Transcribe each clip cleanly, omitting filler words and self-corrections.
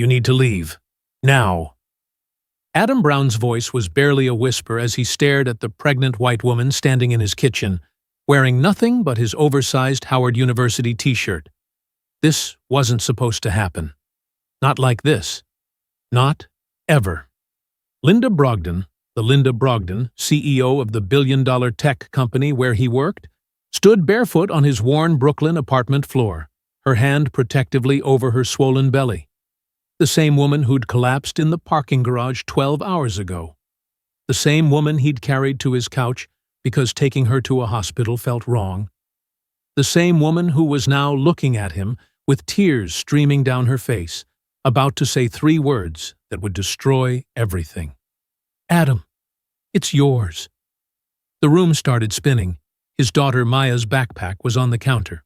You need to leave. Now." Adam Brown's voice was barely a whisper as he stared at the pregnant white woman standing in his kitchen, wearing nothing but his oversized Howard University t-shirt. This wasn't supposed to happen. Not like this. Not ever. Linda Brogdon, the Linda Brogdon, CEO of the billion-dollar tech company where he worked, stood barefoot on his worn Brooklyn apartment floor, her hand protectively over her swollen belly. The same woman who'd collapsed in the parking garage 12 hours ago. The same woman he'd carried to his couch because taking her to a hospital felt wrong. The same woman who was now looking at him with tears streaming down her face, about to say 3 words that would destroy everything. "Adam, it's yours." The room started spinning. His daughter Maya's backpack was on the counter.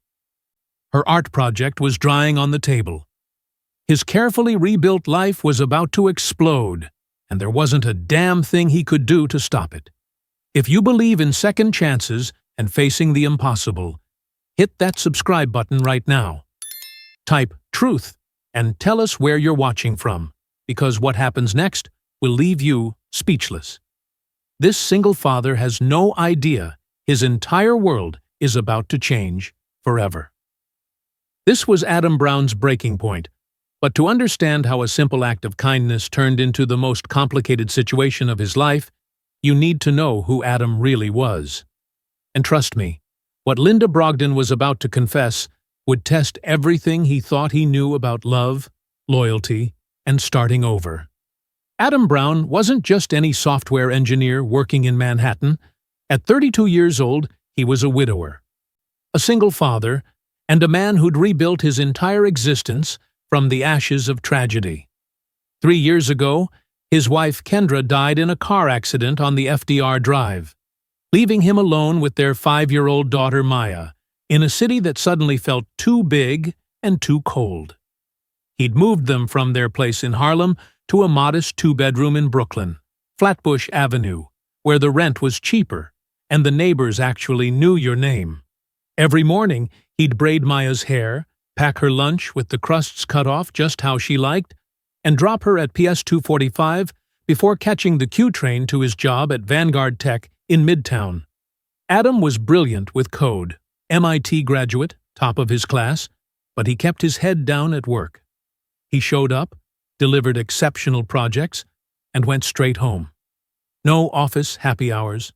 Her art project was drying on the table. His carefully rebuilt life was about to explode, and there wasn't a damn thing he could do to stop it. If you believe in second chances and facing the impossible, hit that subscribe button right now. Type "truth" and tell us where you're watching from, because what happens next will leave you speechless. This single father has no idea his entire world is about to change forever. This was Adam Brown's breaking point. But to understand how a simple act of kindness turned into the most complicated situation of his life, you need to know who Adam really was. And trust me, what Linda Brogdon was about to confess would test everything he thought he knew about love, loyalty, and starting over. Adam Brown wasn't just any software engineer working in Manhattan. At 32 years old, he was a widower, a single father, and a man who'd rebuilt his entire existence from the ashes of tragedy. 3 years ago, his wife Kendra died in a car accident on the FDR Drive, leaving him alone with their 5-year-old daughter Maya, in a city that suddenly felt too big and too cold. He'd moved them from their place in Harlem to a modest 2-bedroom in Brooklyn, Flatbush Avenue, where the rent was cheaper and the neighbors actually knew your name. Every morning, he'd braid Maya's hair, pack her lunch with the crusts cut off just how she liked, and drop her at PS 245 before catching the Q train to his job at Vanguard Tech in Midtown. Adam was brilliant with code, MIT graduate, top of his class, but he kept his head down at work. He showed up, delivered exceptional projects, and went straight home. No office happy hours,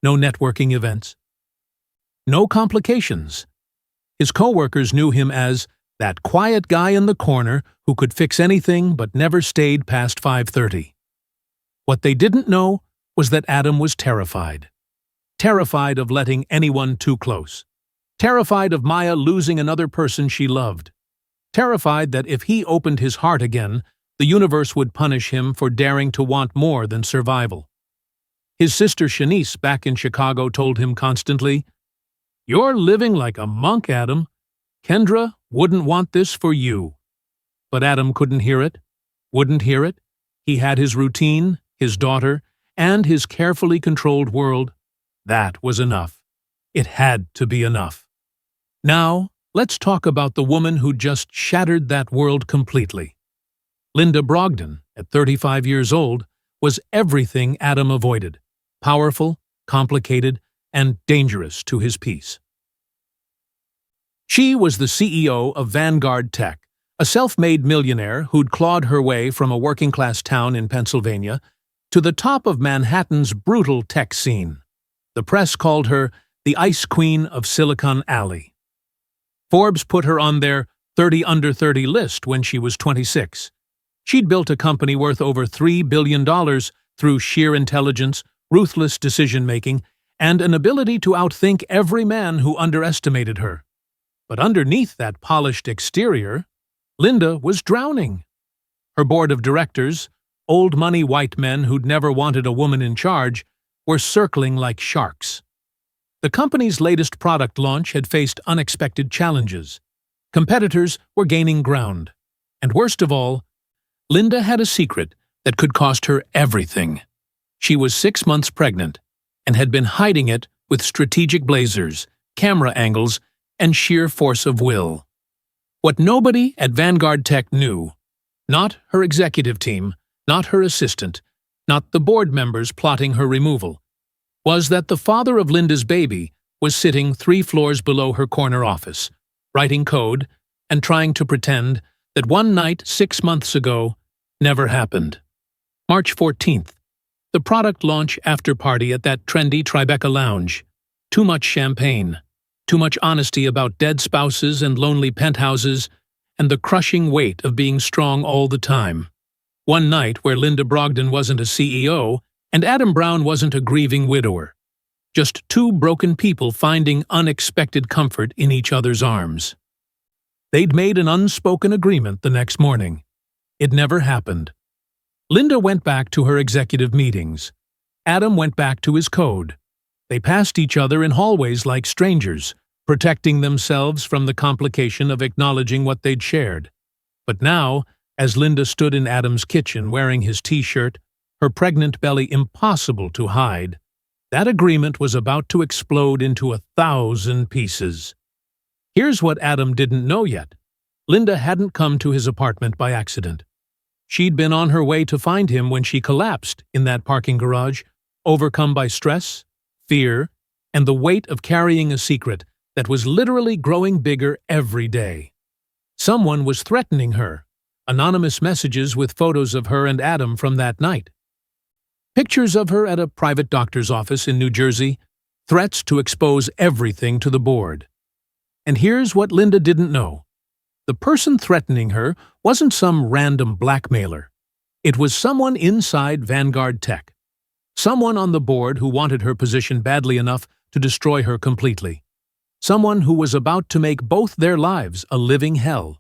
no networking events, no complications. His coworkers knew him as that quiet guy in the corner who could fix anything but never stayed past 5:30. What they didn't know was that Adam was terrified. Terrified of letting anyone too close. Terrified of Maya losing another person she loved. Terrified that if he opened his heart again, the universe would punish him for daring to want more than survival. His sister Shanice back in Chicago told him constantly, "You're living like a monk, Adam. Kendra wouldn't want this for you." But Adam couldn't hear it, wouldn't hear it. He had his routine, his daughter, and his carefully controlled world. That was enough. It had to be enough. Now, let's talk about the woman who just shattered that world completely. Linda Brogdon, at 35 years old, was everything Adam avoided: powerful, complicated, and dangerous to his peace. She was the CEO of Vanguard Tech, a self-made millionaire who'd clawed her way from a working-class town in Pennsylvania to the top of Manhattan's brutal tech scene. The press called her the Ice Queen of Silicon Alley. Forbes put her on their 30 under 30 list when she was 26. She'd built a company worth over $3 billion through sheer intelligence, ruthless decision-making, and an ability to outthink every man who underestimated her. But underneath that polished exterior, Linda was drowning. Her board of directors, old money white men who'd never wanted a woman in charge, were circling like sharks. The company's latest product launch had faced unexpected challenges. Competitors were gaining ground. And worst of all, Linda had a secret that could cost her everything. She was 6 months pregnant and had been hiding it with strategic blazers, camera angles, and sheer force of will. What nobody at Vanguard Tech knew Not her executive team, not her assistant, not the board members plotting her removal, was that the father of Linda's baby was sitting 3 floors below her corner office, writing code and trying to pretend that one night 6 months ago never happened. March 14th. The product launch after-party at that trendy Tribeca lounge. Too much champagne. Too much honesty about dead spouses and lonely penthouses, and the crushing weight of being strong all the time. One night where Linda Brogden wasn't a CEO, and Adam Brown wasn't a grieving widower. Just 2 broken people finding unexpected comfort in each other's arms. They'd made an unspoken agreement the next morning. It never happened. Linda went back to her executive meetings. Adam went back to his code. They passed each other in hallways like strangers, protecting themselves from the complication of acknowledging what they'd shared. But now, as Linda stood in Adam's kitchen wearing his t-shirt, her pregnant belly impossible to hide, that agreement was about to explode into 1,000 pieces. Here's what Adam didn't know yet. Linda hadn't come to his apartment by accident. She'd been on her way to find him when she collapsed in that parking garage, overcome by stress, fear, and the weight of carrying a secret that was literally growing bigger every day. Someone was threatening her. Anonymous messages with photos of her and Adam from that night. Pictures of her at a private doctor's office in New Jersey, threats to expose everything to the board. And here's what Linda didn't know. The person threatening her wasn't some random blackmailer. It was someone inside Vanguard Tech. Someone on the board who wanted her position badly enough to destroy her completely. Someone who was about to make both their lives a living hell.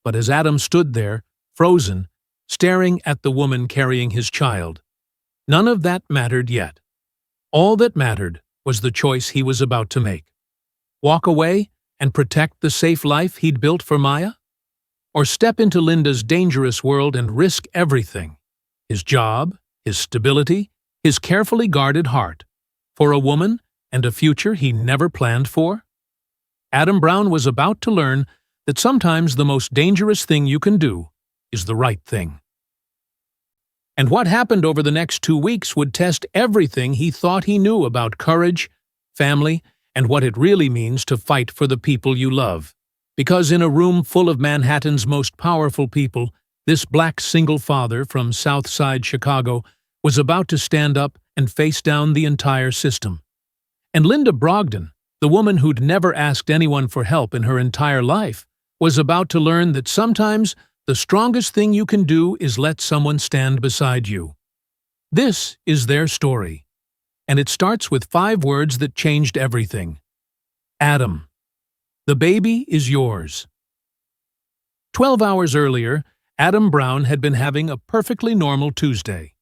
But as Adam stood there, frozen, staring at the woman carrying his child, none of that mattered yet. All that mattered was the choice he was about to make. Walk away and protect the safe life he'd built for Maya? Or step into Linda's dangerous world and risk everything? His job, his stability, his carefully guarded heart, for a woman and a future he never planned for? Adam Brown was about to learn that sometimes the most dangerous thing you can do is the right thing. And what happened over the next 2 weeks would test everything he thought he knew about courage, family, and what it really means to fight for the people you love. Because in a room full of Manhattan's most powerful people, this black single father from South Side Chicago was about to stand up and face down the entire system. And Linda Brogden, the woman who'd never asked anyone for help in her entire life, was about to learn that sometimes the strongest thing you can do is let someone stand beside you. This is their story, and it starts with 5 words that changed everything. Adam, the baby is yours. 12 hours earlier, Adam Brown had been having a perfectly normal Tuesday.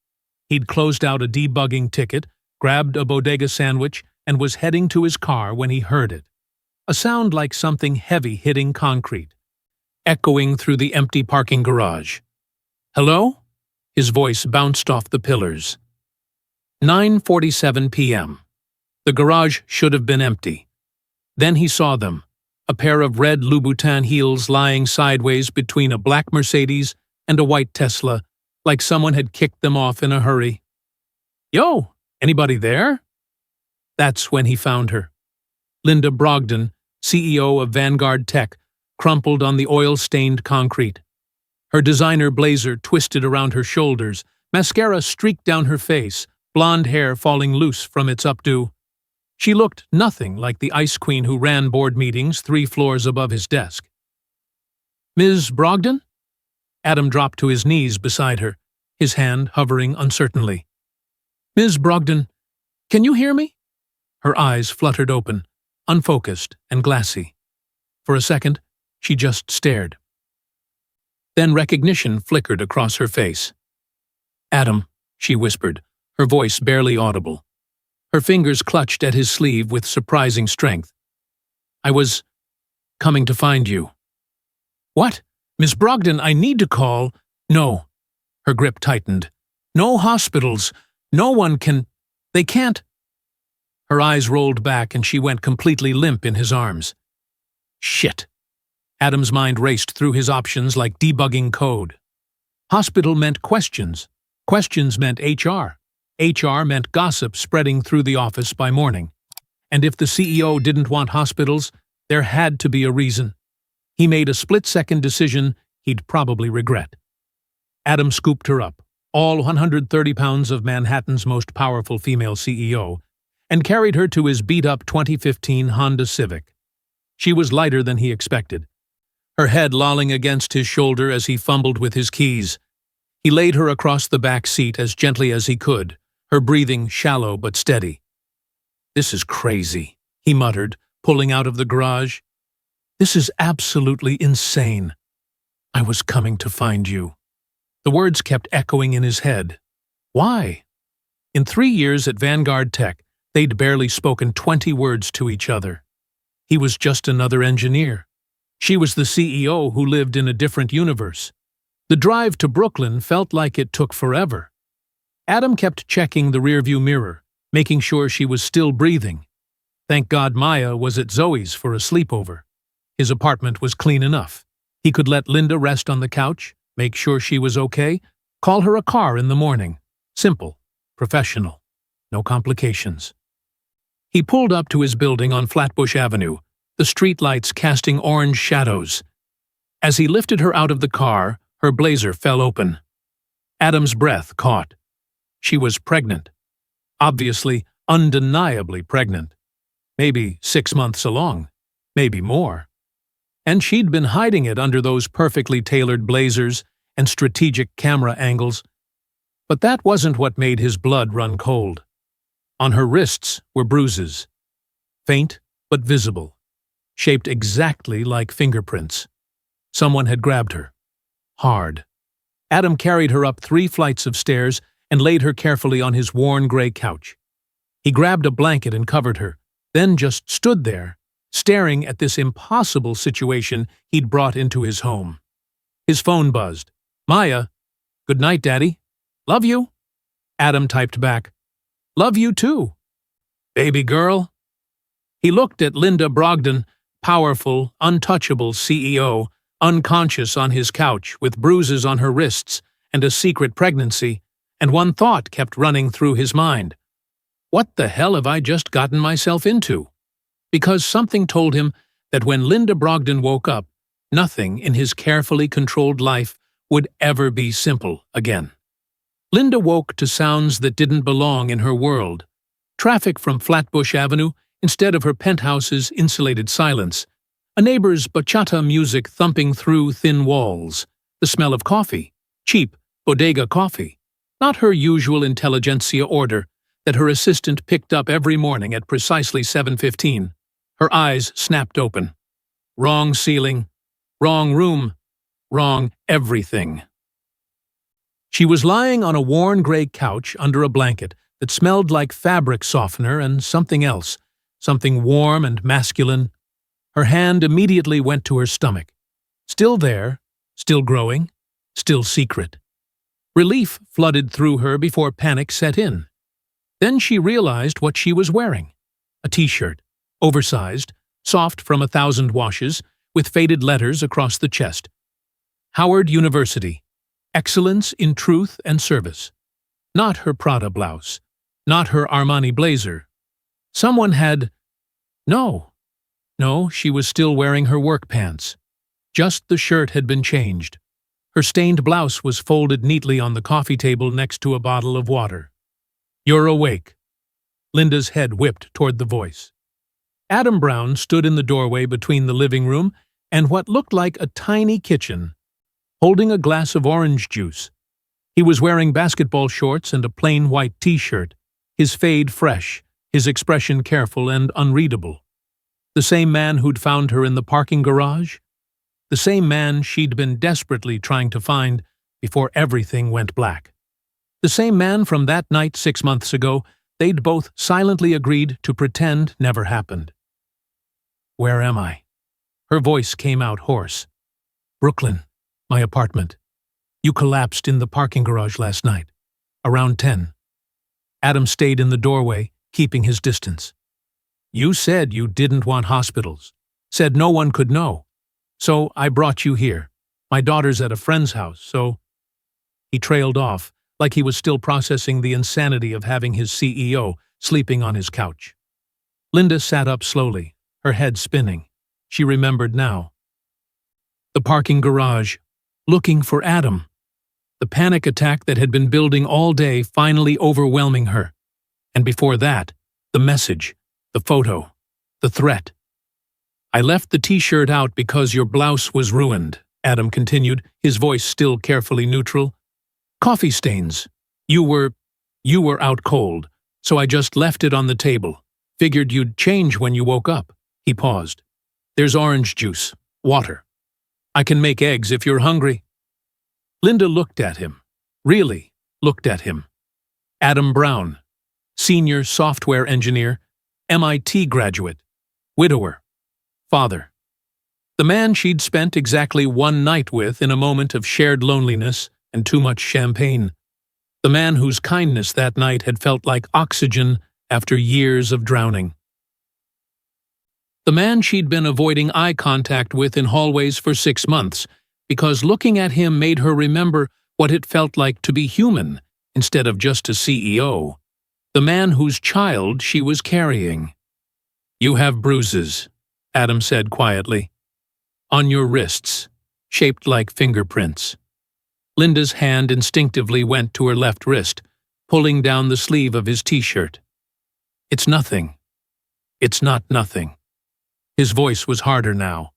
He'd closed out a debugging ticket, grabbed a bodega sandwich, and was heading to his car when he heard it. A sound like something heavy hitting concrete, echoing through the empty parking garage. Hello? His voice bounced off the pillars. 9:47 p.m. The garage should have been empty. Then he saw them, a pair of red Louboutin heels lying sideways between a black Mercedes and a white Tesla, like someone had kicked them off in a hurry. Yo, anybody there? That's when he found her. Linda Brogden, CEO of Vanguard Tech, crumpled on the oil-stained concrete. Her designer blazer twisted around her shoulders, mascara streaked down her face, blonde hair falling loose from its updo. She looked nothing like the ice queen who ran board meetings 3 floors above his desk. Ms. Brogden? Adam dropped to his knees beside her, his hand hovering uncertainly. Ms. Brogden, can you hear me? Her eyes fluttered open, unfocused and glassy. For a second, she just stared. Then recognition flickered across her face. Adam, she whispered, her voice barely audible. Her fingers clutched at his sleeve with surprising strength. I was coming to find you. What? Miss Brogden, I need to call. No. Her grip tightened. No hospitals. No one can. They can't. Her eyes rolled back and she went completely limp in his arms. Shit. Adam's mind raced through his options like debugging code. Hospital meant questions. Questions meant HR. HR meant gossip spreading through the office by morning. And if the CEO didn't want hospitals, there had to be a reason. He made a split-second decision he'd probably regret. Adam scooped her up, all 130 pounds of Manhattan's most powerful female CEO, and carried her to his beat-up 2015 Honda Civic. She was lighter than he expected, her head lolling against his shoulder as he fumbled with his keys. He laid her across the back seat as gently as he could, her breathing shallow but steady. "This is crazy," he muttered, pulling out of the garage. "This is absolutely insane. I was coming to find you." The words kept echoing in his head. Why? In 3 years at Vanguard Tech, they'd barely spoken 20 words to each other. He was just another engineer. She was the CEO who lived in a different universe. The drive to Brooklyn felt like it took forever. Adam kept checking the rearview mirror, making sure she was still breathing. Thank God Maya was at Zoe's for a sleepover. His apartment was clean enough. He could let Linda rest on the couch, make sure she was okay, call her a car in the morning. Simple, professional, no complications. He pulled up to his building on Flatbush Avenue, the streetlights casting orange shadows. As he lifted her out of the car, her blazer fell open. Adam's breath caught. She was pregnant. Obviously, undeniably pregnant. Maybe 6 months along, maybe more. And she'd been hiding it under those perfectly tailored blazers and strategic camera angles. But that wasn't what made his blood run cold. On her wrists were bruises, faint but visible, shaped exactly like fingerprints. Someone had grabbed her. Hard. Adam carried her up 3 flights of stairs and laid her carefully on his worn gray couch. He grabbed a blanket and covered her, then just stood there, staring at this impossible situation he'd brought into his home. His phone buzzed. "Maya." "Good night, Daddy." "Love you." Adam typed back, "Love you too." "Baby girl." He looked at Linda Brogdon, powerful, untouchable CEO, unconscious on his couch with bruises on her wrists and a secret pregnancy, and one thought kept running through his mind. What the hell have I just gotten myself into? Because something told him that when Linda Brogdon woke up, nothing in his carefully controlled life would ever be simple again. Linda woke to sounds that didn't belong in her world. Traffic from Flatbush Avenue instead of her penthouse's insulated silence, a neighbor's bachata music thumping through thin walls, the smell of coffee, cheap bodega coffee, not her usual intelligentsia order that her assistant picked up every morning at precisely 7:15. Her eyes snapped open. Wrong ceiling, wrong room, wrong everything. She was lying on a worn gray couch under a blanket that smelled like fabric softener and something else, something warm and masculine. Her hand immediately went to her stomach. Still there, still growing, still secret. Relief flooded through her before panic set in. Then she realized what she was wearing. A t-shirt, oversized, soft from 1,000 washes, with faded letters across the chest. Howard University. Excellence in truth and service. Not her Prada blouse. Not her Armani blazer. Someone had... No, she was still wearing her work pants. Just the shirt had been changed. Her stained blouse was folded neatly on the coffee table next to a bottle of water. "You're awake." Linda's head whipped toward the voice. Adam Brown stood in the doorway between the living room and what looked like a tiny kitchen, holding a glass of orange juice. He was wearing basketball shorts and a plain white t-shirt, his fade fresh, his expression careful and unreadable. The same man who'd found her in the parking garage? The same man she'd been desperately trying to find before everything went black. The same man from that night 6 months ago they'd both silently agreed to pretend never happened. "Where am I?" Her voice came out hoarse. "Brooklyn, my apartment. You collapsed in the parking garage last night, around 10. Adam stayed in the doorway, keeping his distance. "You said you didn't want hospitals, said no one could know. So I brought you here. My daughter's at a friend's house, so..." He trailed off, like he was still processing the insanity of having his CEO sleeping on his couch. Linda sat up slowly, her head spinning. She remembered now. The parking garage, looking for Adam. The panic attack that had been building all day finally overwhelming her. And before that, the message, the photo, the threat. "I left the t-shirt out because your blouse was ruined," Adam continued, his voice still carefully neutral. "Coffee stains. You were out cold, so I just left it on the table. Figured you'd change when you woke up." He paused. "There's orange juice, water. I can make eggs if you're hungry." Linda looked at him. Really looked at him. Adam Brown, senior software engineer, MIT graduate, widower, father. The man she'd spent exactly one night with in a moment of shared loneliness and too much champagne. The man whose kindness that night had felt like oxygen after years of drowning. The man she'd been avoiding eye contact with in hallways for 6 months, because looking at him made her remember what it felt like to be human instead of just a CEO. The man whose child she was carrying. "You have bruises," Adam said quietly. "On your wrists, shaped like fingerprints." Linda's hand instinctively went to her left wrist, pulling down the sleeve of his t-shirt. "It's nothing. It's not nothing." His voice was harder now.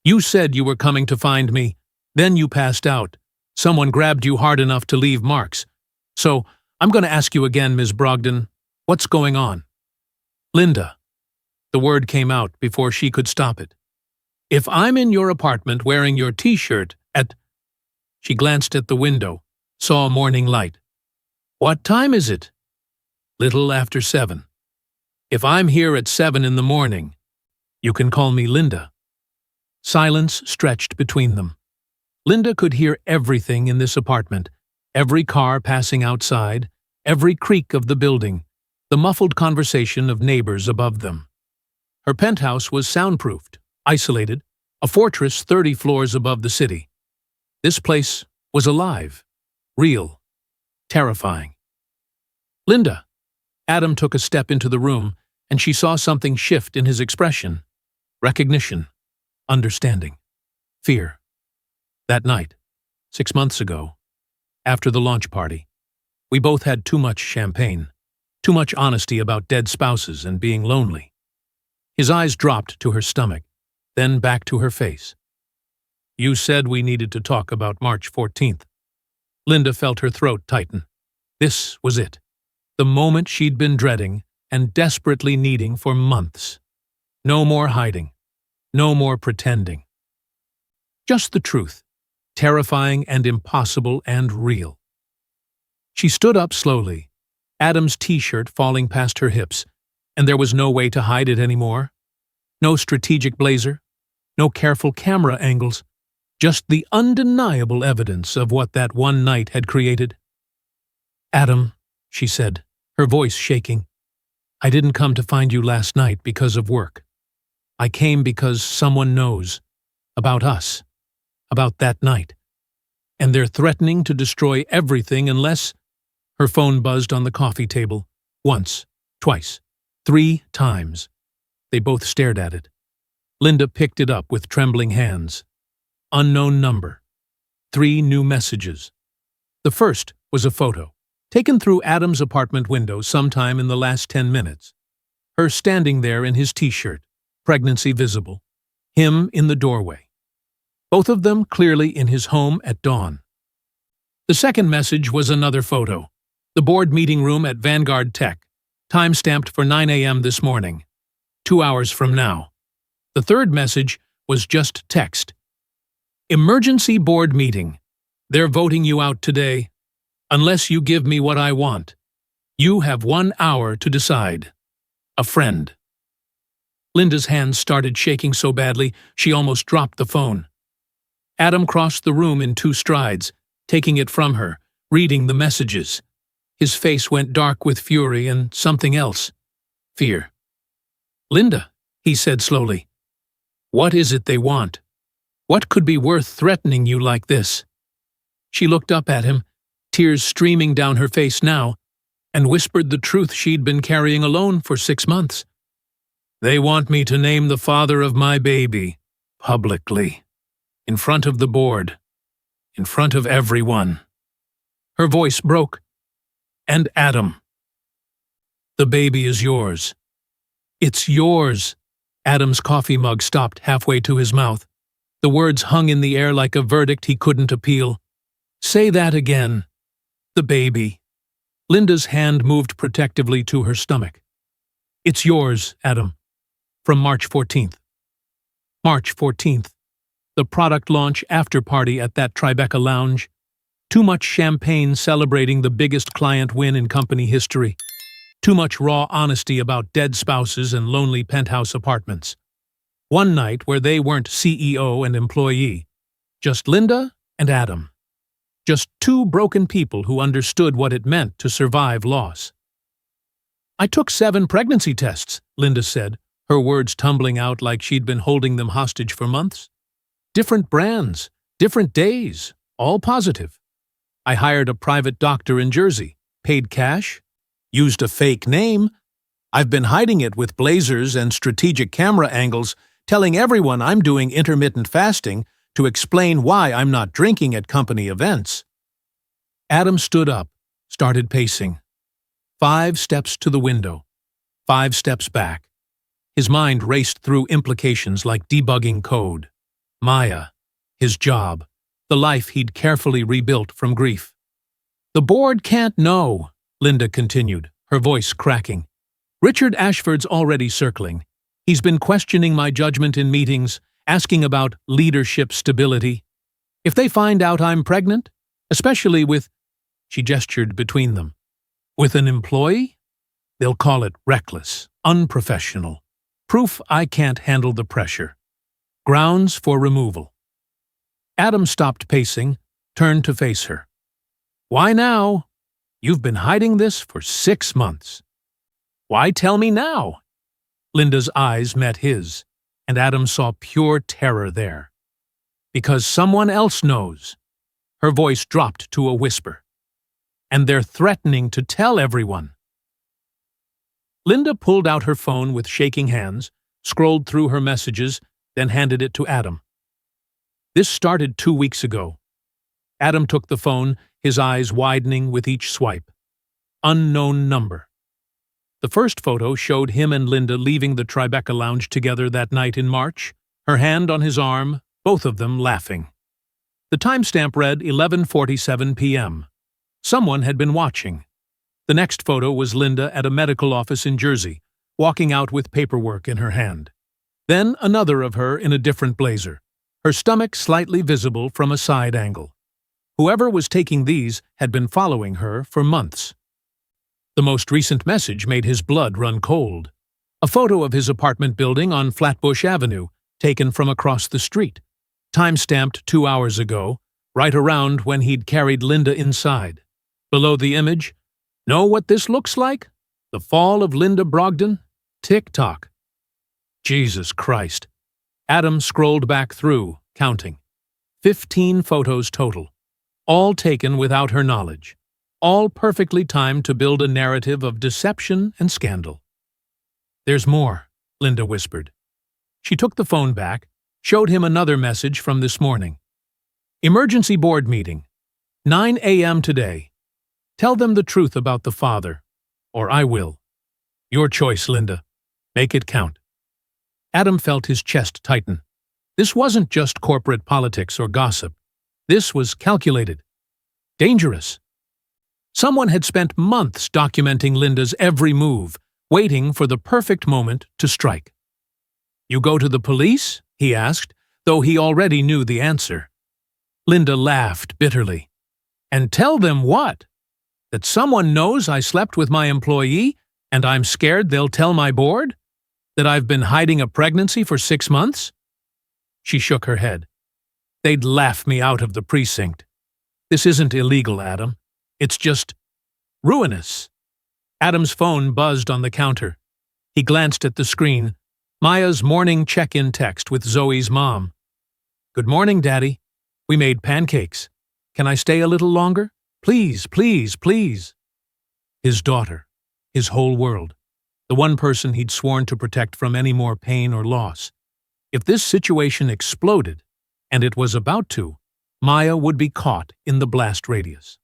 "You said you were coming to find me. Then you passed out. Someone grabbed you hard enough to leave marks. So, I'm going to ask you again, Ms. Brogdon, what's going on?" "Linda." The word came out before she could stop it. "If I'm in your apartment wearing your t-shirt at—" She glanced at the window, saw morning light. "What time is it?" "Little after 7. If I'm here at 7 in the morning, you can call me Linda." Silence stretched between them. Linda could hear everything in this apartment, every car passing outside, every creak of the building, the muffled conversation of neighbors above them. Her penthouse was soundproofed, isolated, a fortress 30 floors above the city. This place was alive, real, terrifying. "Linda." Adam took a step into the room, and she saw something shift in his expression. Recognition, understanding, fear. That night, 6 months ago, after the launch party, we both had too much champagne, too much honesty about dead spouses and being lonely. His eyes dropped to her stomach, then back to her face. "You said we needed to talk about March 14th. Linda felt her throat tighten. This was it. The moment she'd been dreading and desperately needing for months. No more hiding. No more pretending. Just the truth. Terrifying and impossible and real. She stood up slowly, Adam's t-shirt falling past her hips, and there was no way to hide it anymore. No strategic blazer, no careful camera angles, just the undeniable evidence of what that one night had created. "Adam," she said, her voice shaking, "I didn't come to find you last night because of work. I came because someone knows about us. About that night. And they're threatening to destroy everything unless—" Her phone buzzed on the coffee table. Once, twice, 3 times. They both stared at it. Linda picked it up with trembling hands. Unknown number. 3 new messages. The first was a photo, taken through Adam's apartment window sometime in the last 10 minutes. Her standing there in his t-shirt, pregnancy visible. Him in the doorway. Both of them clearly in his home at dawn. The second message was another photo. The board meeting room at Vanguard Tech, time-stamped for 9 a.m. this morning. 2 hours from now. The third message was just text. "Emergency board meeting. They're voting you out today. Unless you give me what I want. You have 1 hour to decide. A friend." Linda's hands started shaking so badly she almost dropped the phone. Adam crossed the room in 2 strides, taking it from her, reading the messages. His face went dark with fury and something else. Fear. "Linda," he said slowly, "what is it they want? What could be worth threatening you like this?" She looked up at him, tears streaming down her face now, and whispered the truth she'd been carrying alone for 6 months. "They want me to name the father of my baby, publicly, in front of the board, in front of everyone." Her voice broke. "And Adam, the baby is yours. It's yours." Adam's coffee mug stopped halfway to his mouth. The words hung in the air like a verdict he couldn't appeal. "Say that again. The baby." Linda's hand moved protectively to her stomach. "It's yours, Adam. From March 14th. March 14th. The product launch after-party at that Tribeca lounge. Too much champagne celebrating the biggest client win in company history. Too much raw honesty about dead spouses and lonely penthouse apartments. One night where they weren't CEO and employee. Just Linda and Adam. Just two broken people who understood what it meant to survive loss. "I took 7 pregnancy tests," Linda said, her words tumbling out like she'd been holding them hostage for months. "Different brands, different days, all positive. I hired a private doctor in Jersey, paid cash, used a fake name. I've been hiding it with blazers and strategic camera angles, telling everyone I'm doing intermittent fasting to explain why I'm not drinking at company events." Adam stood up, started pacing. 5 steps to the window, 5 steps back. His mind raced through implications like debugging code. Maya, his job, the life he'd carefully rebuilt from grief. "The board can't know," Linda continued, her voice cracking. "Richard Ashford's already circling. He's been questioning my judgment in meetings, asking about leadership stability. If they find out I'm pregnant, especially with," she gestured between them, "with an employee, they'll call it reckless, unprofessional. Proof I can't handle the pressure. Grounds for removal." Adam stopped pacing, turned to face her. "Why now? You've been hiding this for 6 months. Why tell me now?" Linda's eyes met his, and Adam saw pure terror there. "Because someone else knows." Her voice dropped to a whisper. "And they're threatening to tell everyone." Linda pulled out her phone with shaking hands, scrolled through her messages, then handed it to Adam. "This started 2 weeks ago." Adam took the phone, his eyes widening with each swipe. Unknown number. The first photo showed him and Linda leaving the Tribeca lounge together that night in March, her hand on his arm, both of them laughing. The timestamp read 11:47 p.m. Someone had been watching. The next photo was Linda at a medical office in Jersey, walking out with paperwork in her hand. Then another of her in a different blazer, her stomach slightly visible from a side angle. Whoever was taking these had been following her for months. The most recent message made his blood run cold. A photo of his apartment building on Flatbush Avenue, taken from across the street. Time-stamped 2 hours ago, right around when he'd carried Linda inside. Below the image, "Know what this looks like? The fall of Linda Brogdon? Tick-tock." Jesus Christ. Adam scrolled back through, counting. 15 photos total. All taken without her knowledge. All perfectly timed to build a narrative of deception and scandal. "There's more," Linda whispered. She took the phone back, showed him another message from this morning. "Emergency board meeting. 9 a.m. today. Tell them the truth about the father, or I will. Your choice, Linda. Make it count." Adam felt his chest tighten. This wasn't just corporate politics or gossip. This was calculated. Dangerous. Someone had spent months documenting Linda's every move, waiting for the perfect moment to strike. "You go to the police?" he asked, though he already knew the answer. Linda laughed bitterly. "And tell them what? That someone knows I slept with my employee, and I'm scared they'll tell my board? That I've been hiding a pregnancy for 6 months?" She shook her head. "They'd laugh me out of the precinct. This isn't illegal, Adam. It's just ruinous." Adam's phone buzzed on the counter. He glanced at the screen. Maya's morning check-in text with Zoe's mom. "Good morning, Daddy. We made pancakes. Can I stay a little longer? Please, please, please. His daughter, his whole world, the one person he'd sworn to protect from any more pain or loss. If this situation exploded, and it was about to, Maya would be caught in the blast radius.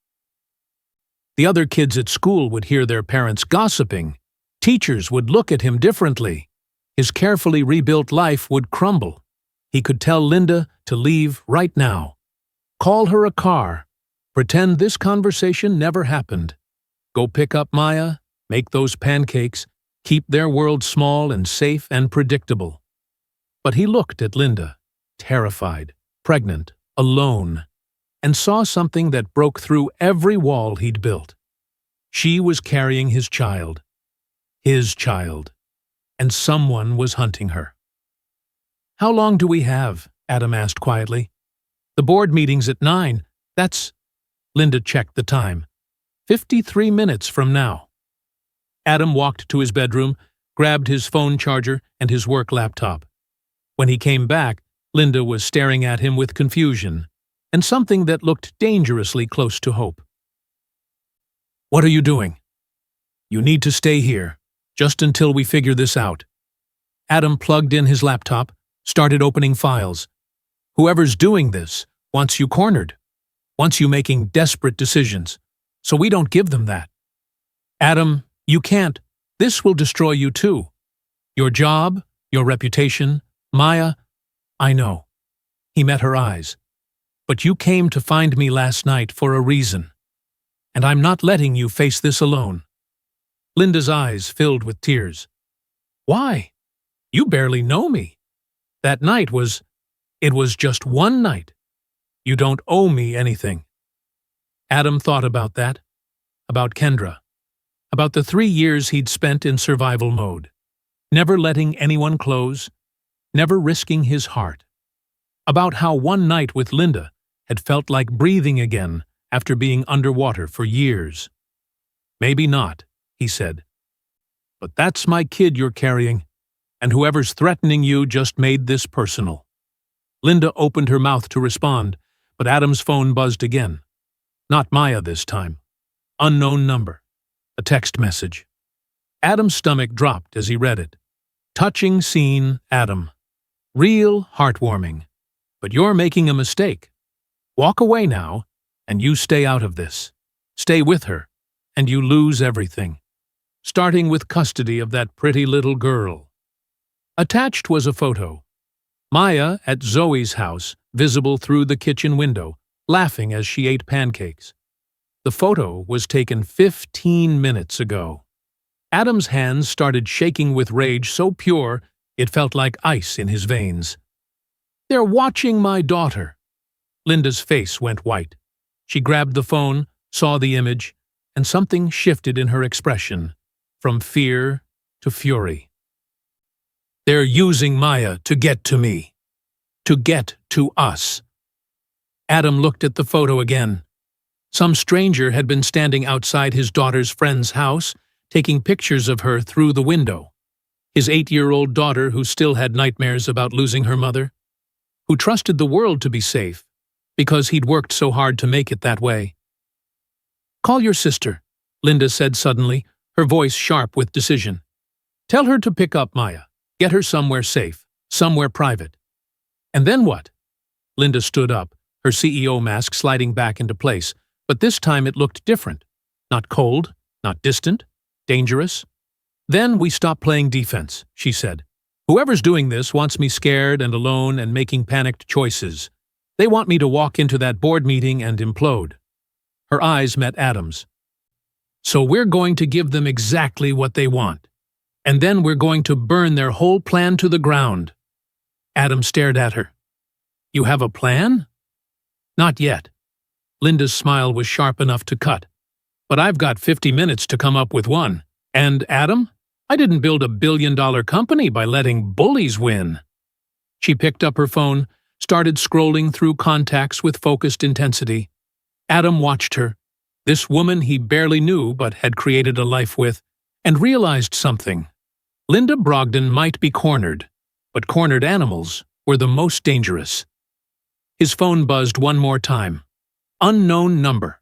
The other kids at school would hear their parents gossiping. Teachers would look at him differently. His carefully rebuilt life would crumble. He could tell Linda to leave right now. Call her a car. Pretend this conversation never happened. Go pick up Maya, make those pancakes, keep their world small and safe and predictable. But he looked at Linda, terrified, pregnant, alone, and saw something that broke through every wall he'd built. She was carrying his child, and someone was hunting her. "How long do we have?" Adam asked quietly. "The board meeting's at 9. That's—" Linda checked the time. 53 minutes from now. Adam walked to his bedroom, grabbed his phone charger and his work laptop. When he came back, Linda was staring at him with confusion and something that looked dangerously close to hope. "What are you doing?" "You need to stay here, just until we figure this out." Adam plugged in his laptop, started opening files. "Whoever's doing this wants you cornered, wants you making desperate decisions, so we don't give them that. Adam, you can't. This will destroy you too. Your job, your reputation, Maya, I know." He met her eyes. "But you came to find me last night for a reason, and I'm not letting you face this alone." Linda's eyes filled with tears. "Why? You barely know me. That night it was just one night. You don't owe me anything." Adam thought about that, about Kendra, about the 3 years he'd spent in survival mode, never letting anyone close, never risking his heart, about how one night with Linda had felt like breathing again after being underwater for years. "Maybe not," he said. "But that's my kid you're carrying, and whoever's threatening you just made this personal." Linda opened her mouth to respond, but Adam's phone buzzed again. Not Maya this time. Unknown number. A text message. Adam's stomach dropped as he read it. "Touching scene, Adam. Real heartwarming. But you're making a mistake. Walk away now, and you stay out of this. Stay with her, and you lose everything. Starting with custody of that pretty little girl." Attached was a photo. Maya at Zoe's house, visible through the kitchen window, laughing as she ate pancakes. The photo was taken 15 minutes ago. Adam's hands started shaking with rage so pure it felt like ice in his veins. "They're watching my daughter." Linda's face went white. She grabbed the phone, saw the image, and something shifted in her expression, from fear to fury. "They're using Maya to get to me. To get to us." Adam looked at the photo again. Some stranger had been standing outside his daughter's friend's house, taking pictures of her through the window. His 8-year-old daughter who still had nightmares about losing her mother, who trusted the world to be safe, because he'd worked so hard to make it that way. "Call your sister," Linda said suddenly, her voice sharp with decision. "Tell her to pick up Maya. Get her somewhere safe, somewhere private." "And then what?" Linda stood up, her CEO mask sliding back into place, but this time it looked different. Not cold, not distant, dangerous. "Then we stop playing defense," she said. "Whoever's doing this wants me scared and alone and making panicked choices. They want me to walk into that board meeting and implode." Her eyes met Adam's. "So we're going to give them exactly what they want. And then we're going to burn their whole plan to the ground." Adam stared at her. "You have a plan?" "Not yet." Linda's smile was sharp enough to cut. "But I've got 50 minutes to come up with one. And, Adam, I didn't build a billion-dollar company by letting bullies win." She picked up her phone, started scrolling through contacts with focused intensity. Adam watched her, this woman he barely knew but had created a life with, and realized something. Linda Brogdon might be cornered, but cornered animals were the most dangerous. His phone buzzed one more time. Unknown number.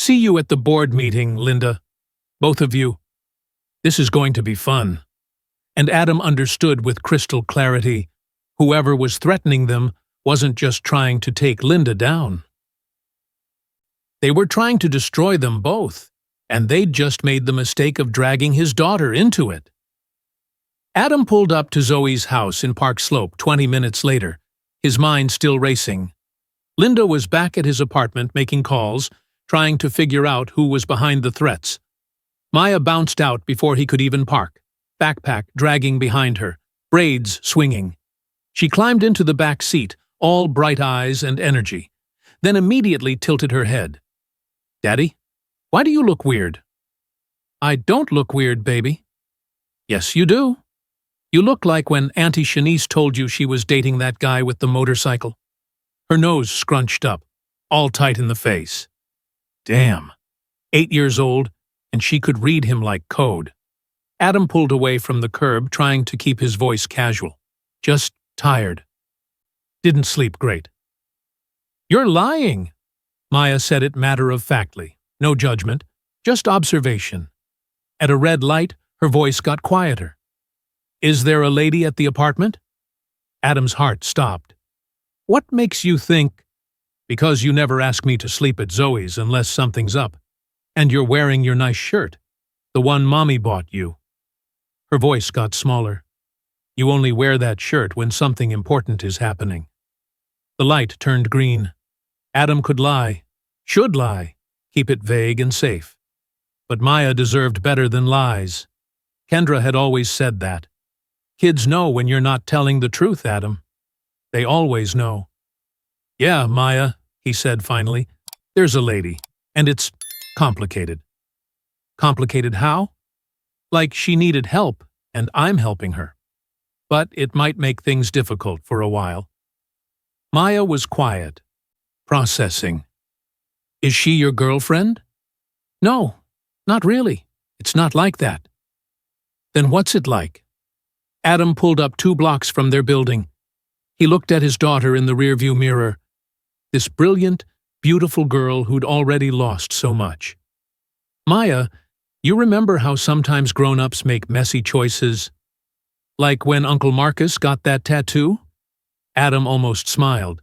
See you at the board meeting, Linda. Both of you. This is going to be fun. And Adam understood with crystal clarity. Whoever was threatening them wasn't just trying to take Linda down. They were trying to destroy them both, and they'd just made the mistake of dragging his daughter into it. Adam pulled up to Zoe's house in Park Slope 20 minutes later, his mind still racing. Linda was back at his apartment making calls, trying to figure out who was behind the threats. Maya bounced out before he could even park, backpack dragging behind her, braids swinging. She climbed into the back seat, all bright eyes and energy, then immediately tilted her head. "Daddy, why do you look weird?" "I don't look weird, baby." "Yes, you do. You look like when Auntie Shanice told you she was dating that guy with the motorcycle." Her nose scrunched up, all tight in the face. Damn. 8 years old, and she could read him like code. Adam pulled away from the curb, trying to keep his voice casual. Just tired. Didn't sleep great. "You're lying." Maya said it matter-of-factly. No judgment, just observation. At a red light, her voice got quieter. "Is there a lady at the apartment?" Adam's heart stopped. "What makes you think—" "Because you never ask me to sleep at Zoe's unless something's up. And you're wearing your nice shirt, the one Mommy bought you." Her voice got smaller. "You only wear that shirt when something important is happening." The light turned green. Adam could lie, should lie, keep it vague and safe. But Maya deserved better than lies. Kendra had always said that. Kids know when you're not telling the truth, Adam. They always know. "Yeah, Maya," he said finally. "There's a lady, and it's complicated." "Complicated how?" "Like she needed help, and I'm helping her. But it might make things difficult for a while." Maya was quiet, processing. "Is she your girlfriend?" "No, not really. It's not like that." "Then what's it like?" Adam pulled up 2 blocks from their building. He looked at his daughter in the rearview mirror. This brilliant, beautiful girl who'd already lost so much. "Maya, you remember how sometimes grown-ups make messy choices? Like when Uncle Marcus got that tattoo?" Adam almost smiled.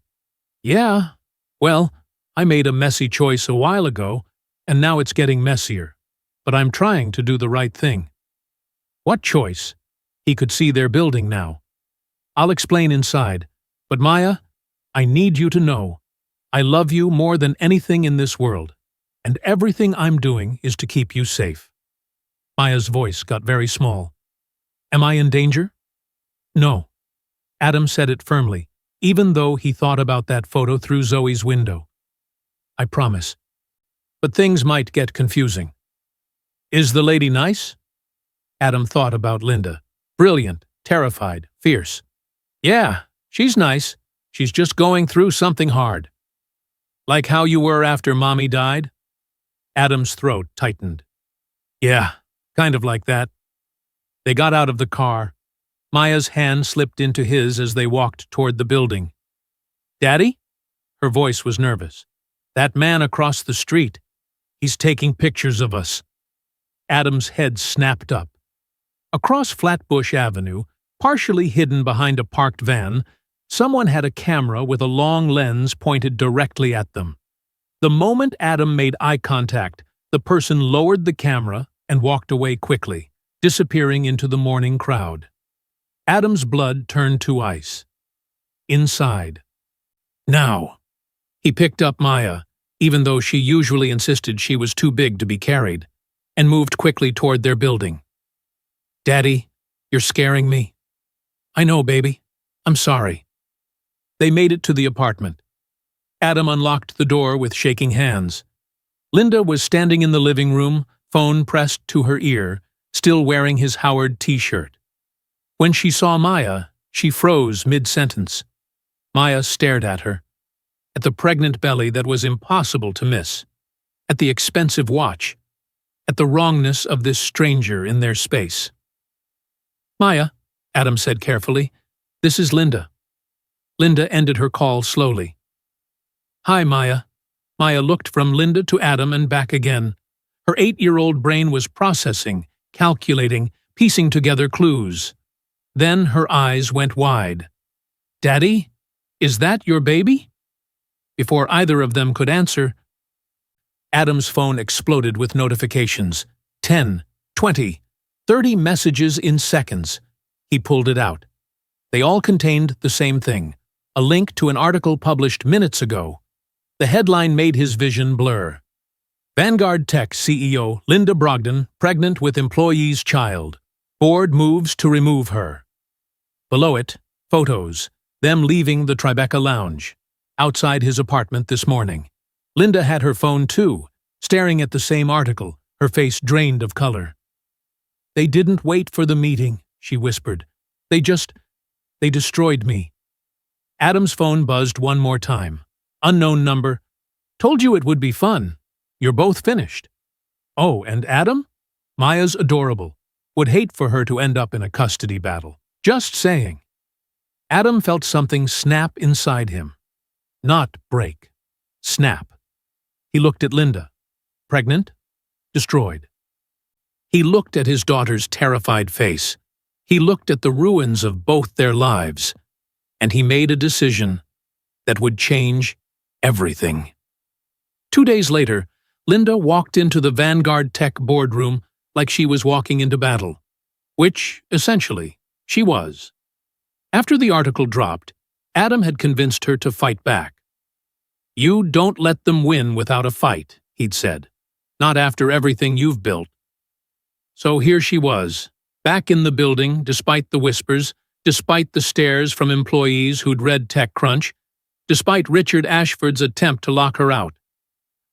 "Yeah, well, I made a messy choice a while ago, and now it's getting messier. But I'm trying to do the right thing." "What choice?" He could see their building now. "I'll explain inside. But Maya, I need you to know, I love you more than anything in this world, and everything I'm doing is to keep you safe." Maya's voice got very small. "Am I in danger?" "No." Adam said it firmly, even though he thought about that photo through Zoe's window. "I promise. But things might get confusing." "Is the lady nice?" Adam thought about Linda. Brilliant, terrified, fierce. "Yeah, she's nice. She's just going through something hard." "Like how you were after Mommy died?" Adam's throat tightened. "Yeah, kind of like that." They got out of the car. Maya's hand slipped into his as they walked toward the building. "Daddy?" Her voice was nervous. "That man across the street. He's taking pictures of us." Adam's head snapped up. Across Flatbush Avenue, partially hidden behind a parked van, someone had a camera with a long lens pointed directly at them. The moment Adam made eye contact, the person lowered the camera and walked away quickly, disappearing into the morning crowd. Adam's blood turned to ice. Inside. Now. He picked up Maya, even though she usually insisted she was too big to be carried, and moved quickly toward their building. "Daddy, you're scaring me." "I know, baby. I'm sorry." They made it to the apartment. Adam unlocked the door with shaking hands. Linda was standing in the living room, phone pressed to her ear, still wearing his Howard t-shirt. When she saw Maya, she froze mid-sentence. Maya stared at her, at the pregnant belly that was impossible to miss, at the expensive watch, at the wrongness of this stranger in their space. "Maya," Adam said carefully, "this is Linda." Linda ended her call slowly. "Hi, Maya." Maya looked from Linda to Adam and back again. Her 8-year-old brain was processing, calculating, piecing together clues. Then her eyes went wide. "Daddy, is that your baby?" Before either of them could answer, Adam's phone exploded with notifications. 10, 20, 30 messages in seconds. He pulled it out. They all contained the same thing, a link to an article published minutes ago. The headline made his vision blur. Vanguard Tech CEO Linda Brogdon pregnant with employee's child. Board moves to remove her. Below it, photos, them leaving the Tribeca lounge. Outside his apartment this morning. Linda had her phone too, staring at the same article, her face drained of color. "They didn't wait for the meeting," she whispered. They destroyed me." Adam's phone buzzed one more time. Unknown number. "Told you it would be fun. You're both finished." "Oh, and Adam? Maya's adorable. Would hate for her to end up in a custody battle. Just saying." Adam felt something snap inside him. Not break. Snap. He looked at Linda. Pregnant? Destroyed. He looked at his daughter's terrified face. He looked at the ruins of both their lives. And he made a decision that would change everything. 2 days later, Linda walked into the Vanguard Tech boardroom like she was walking into battle. Which, essentially, she was. After the article dropped, Adam had convinced her to fight back. "You don't let them win without a fight," he'd said. "Not after everything you've built." So here she was, back in the building despite the whispers, despite the stares from employees who'd read TechCrunch, despite Richard Ashford's attempt to lock her out.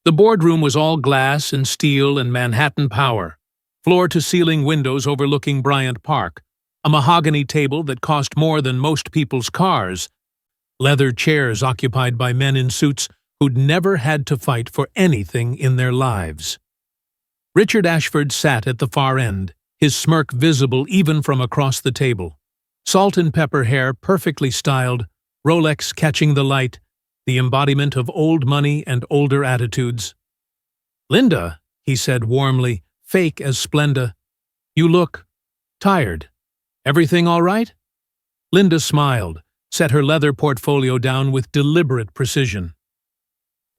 The boardroom was all glass and steel and Manhattan power, floor-to-ceiling windows overlooking Bryant Park, a mahogany table that cost more than most people's cars, leather chairs occupied by men in suits who'd never had to fight for anything in their lives. Richard Ashford sat at the far end, his smirk visible even from across the table. Salt and pepper hair perfectly styled, Rolex catching the light, the embodiment of old money and older attitudes. "Linda," he said warmly, fake as Splenda, "you look tired. Everything all right?" Linda smiled, set her leather portfolio down with deliberate precision.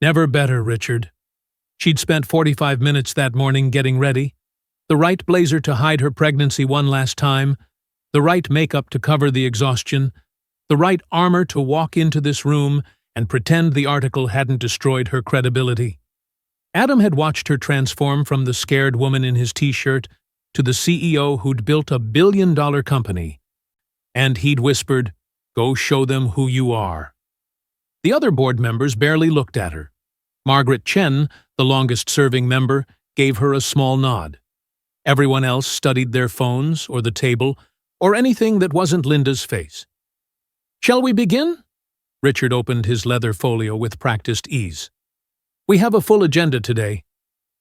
"Never better, Richard." She'd spent 45 minutes that morning getting ready. The right blazer to hide her pregnancy one last time, the right makeup to cover the exhaustion, the right armor to walk into this room and pretend the article hadn't destroyed her credibility. Adam had watched her transform from the scared woman in his t-shirt to the CEO who'd built a billion-dollar company. And he'd whispered, "Go show them who you are." The other board members barely looked at her. Margaret Chen, the longest-serving member, gave her a small nod. Everyone else studied their phones or the table or anything that wasn't Linda's face. "Shall we begin?" Richard opened his leather folio with practiced ease. "We have a full agenda today.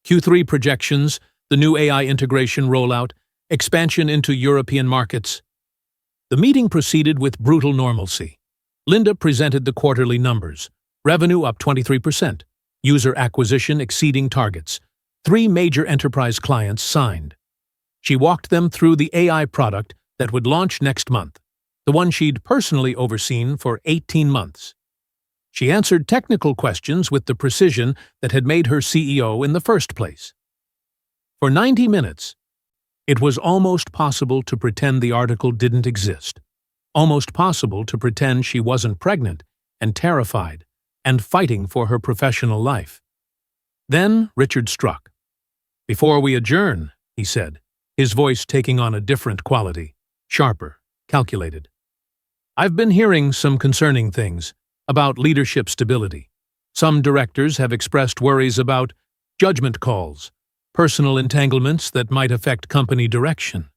Q3 projections, the new AI integration rollout, expansion into European markets." The meeting proceeded with brutal normalcy. Linda presented the quarterly numbers. Revenue up 23%. User acquisition exceeding targets. 3 major enterprise clients signed. She walked them through the AI product that would launch next month, the one she'd personally overseen for 18 months. She answered technical questions with the precision that had made her CEO in the first place. For 90 minutes, it was almost possible to pretend the article didn't exist, almost possible to pretend she wasn't pregnant and terrified and fighting for her professional life. Then Richard struck. "Before we adjourn," he said, his voice taking on a different quality, sharper, calculated. "I've been hearing some concerning things about leadership stability. Some directors have expressed worries about judgment calls, personal entanglements that might affect company direction."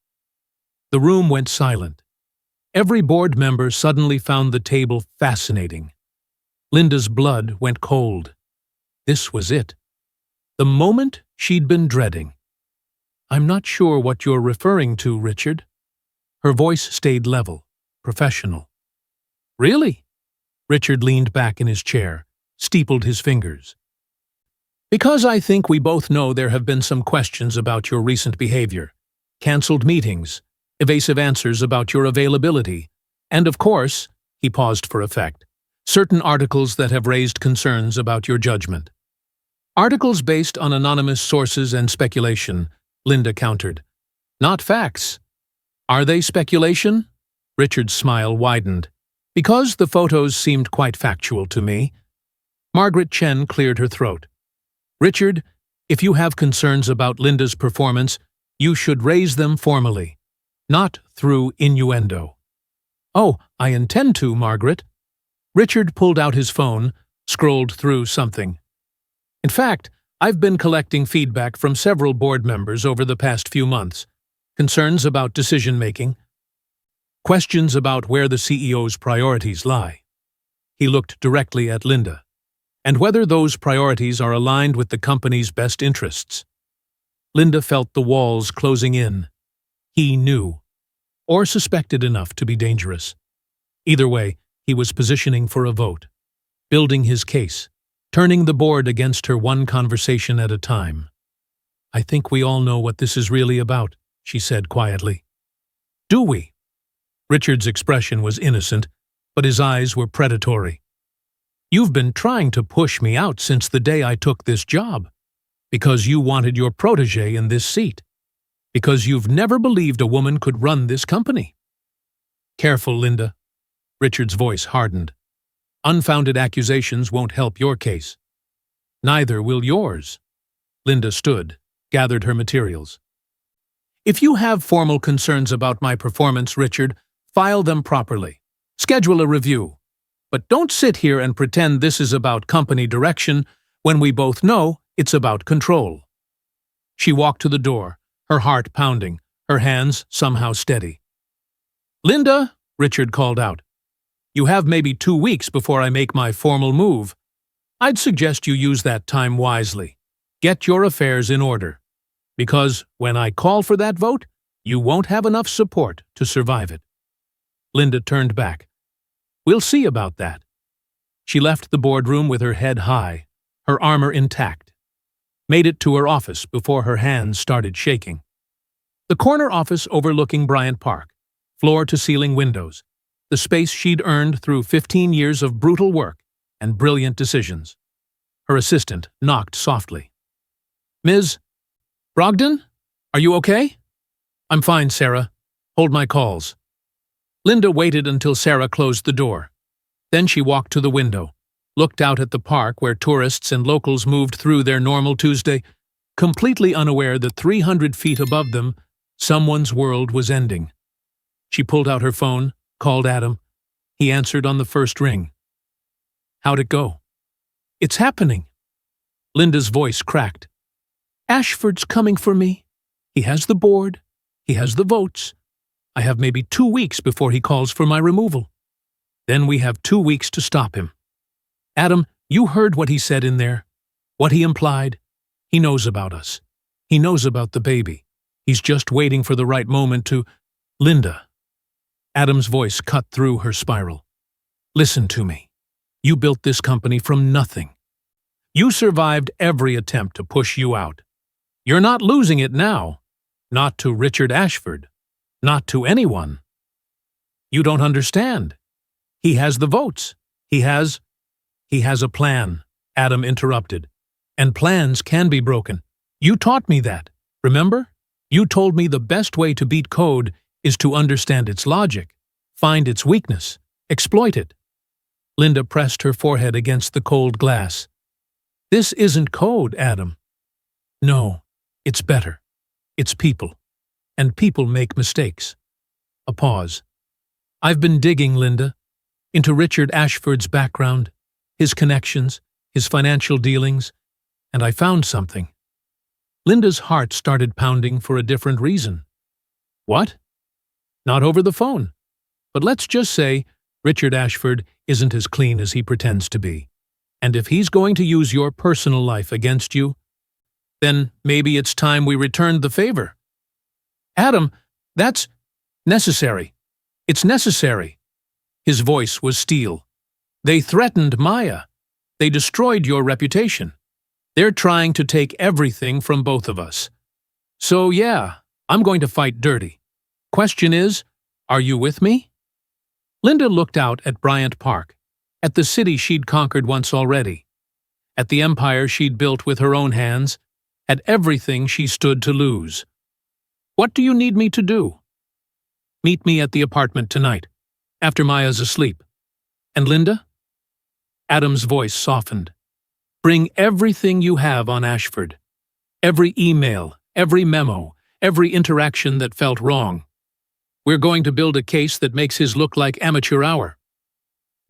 The room went silent. Every board member suddenly found the table fascinating. Linda's blood went cold. This was it. The moment she'd been dreading. "I'm not sure what you're referring to, Richard." Her voice stayed level, professional. "Really?" Richard leaned back in his chair, steepled his fingers. Because I think we both know there have been some questions about your recent behavior, cancelled meetings, evasive answers about your availability, and of course, he paused for effect, certain articles that have raised concerns about your judgment. Articles based on anonymous sources and speculation, Linda countered. Not facts. Are they speculation? Richard's smile widened. Because the photos seemed quite factual to me. Margaret Chen cleared her throat. Richard, if you have concerns about Linda's performance, you should raise them formally, not through innuendo. Oh, I intend to, Margaret. Richard pulled out his phone, scrolled through something. In fact, I've been collecting feedback from several board members over the past few months. Concerns about decision-making. Questions about where the CEO's priorities lie. He looked directly at Linda. And whether those priorities are aligned with the company's best interests. Linda felt the walls closing in. He knew, or suspected enough to be dangerous. Either way, he was positioning for a vote, building his case, turning the board against her one conversation at a time. I think we all know what this is really about, she said quietly. Do we? Richard's expression was innocent, but his eyes were predatory. You've been trying to push me out since the day I took this job, because you wanted your protege in this seat, because you've never believed a woman could run this company. Careful, Linda. Richard's voice hardened. Unfounded accusations won't help your case. Neither will yours. Linda stood, gathered her materials. If you have formal concerns about my performance, Richard, file them properly. Schedule a review. But don't sit here and pretend this is about company direction when we both know it's about control. She walked to the door, her heart pounding, her hands somehow steady. Linda, Richard called out, you have maybe 2 weeks before I make my formal move. I'd suggest you use that time wisely. Get your affairs in order. Because when I call for that vote, you won't have enough support to survive it. Linda turned back. We'll see about that. She left the boardroom with her head high, her armor intact. Made it to her office before her hands started shaking. The corner office overlooking Bryant Park, floor-to-ceiling windows, the space she'd earned through 15 years of brutal work and brilliant decisions. Her assistant knocked softly. Ms. Brogdon, are you okay? I'm fine, Sarah. Hold my calls. Linda waited until Sarah closed the door. Then she walked to the window, looked out at the park where tourists and locals moved through their normal Tuesday, completely unaware that 300 feet above them, someone's world was ending. She pulled out her phone, called Adam. He answered on the first ring. How'd it go? It's happening. Linda's voice cracked. Ashford's coming for me. He has the board. He has the votes. I have maybe 2 weeks before he calls for my removal. Then we have 2 weeks to stop him. Adam, you heard what he said in there. What he implied. He knows about us. He knows about the baby. He's just waiting for the right moment to… Linda. Adam's voice cut through her spiral. Listen to me. You built this company from nothing. You survived every attempt to push you out. You're not losing it now. Not to Richard Ashford. Not to anyone. You don't understand. He has the votes. He has a plan, Adam interrupted. And plans can be broken. You taught me that, remember? You told me the best way to beat code is to understand its logic, find its weakness, exploit it. Linda pressed her forehead against the cold glass. This isn't code, Adam. No, it's better. It's people. And people make mistakes. A pause. I've been digging, Linda, into Richard Ashford's background, his connections, his financial dealings, and I found something. Linda's heart started pounding for a different reason. What? Not over the phone. But let's just say Richard Ashford isn't as clean as he pretends to be. And if he's going to use your personal life against you, then maybe it's time we returned the favor. Adam, that's necessary. It's necessary. His voice was steel. They threatened Maya. They destroyed your reputation. They're trying to take everything from both of us. So yeah, I'm going to fight dirty. Question is, are you with me? Linda looked out at Bryant Park, at the city she'd conquered once already, at the empire she'd built with her own hands, at everything she stood to lose. What do you need me to do? Meet me at the apartment tonight, after Maya's asleep. And Linda? Adam's voice softened. Bring everything you have on Ashford. Every email, every memo, every interaction that felt wrong. We're going to build a case that makes his look like amateur hour.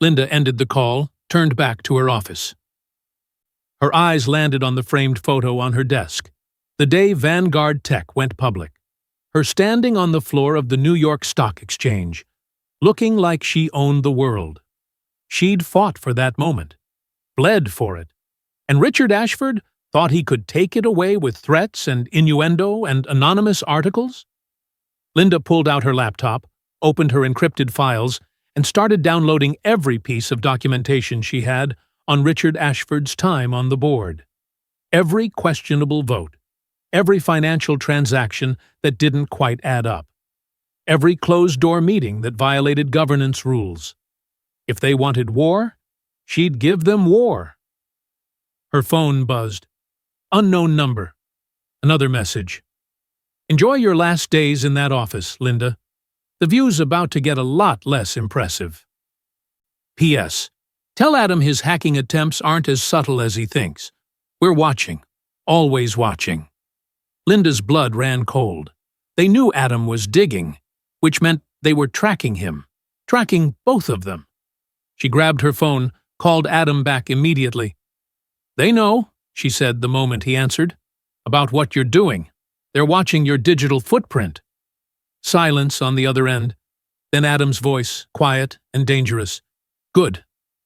Linda ended the call, turned back to her office. Her eyes landed on the framed photo on her desk, the day Vanguard Tech went public. Her standing on the floor of the New York Stock Exchange, looking like she owned the world. She'd fought for that moment, bled for it, and Richard Ashford thought he could take it away with threats and innuendo and anonymous articles? Linda pulled out her laptop, opened her encrypted files, and started downloading every piece of documentation she had on Richard Ashford's time on the board. Every questionable vote, every financial transaction that didn't quite add up, every closed-door meeting that violated governance rules. If they wanted war, she'd give them war. Her phone buzzed. Unknown number. Another message. Enjoy your last days in that office, Linda. The view's about to get a lot less impressive. P.S. Tell Adam his hacking attempts aren't as subtle as he thinks. We're watching. Always watching. Linda's blood ran cold. They knew Adam was digging, which meant they were tracking him. Tracking both of them. She grabbed her phone, called Adam back immediately. They know, she said the moment he answered, about what you're doing. They're watching your digital footprint. Silence on the other end. Then Adam's voice, quiet and dangerous. Good.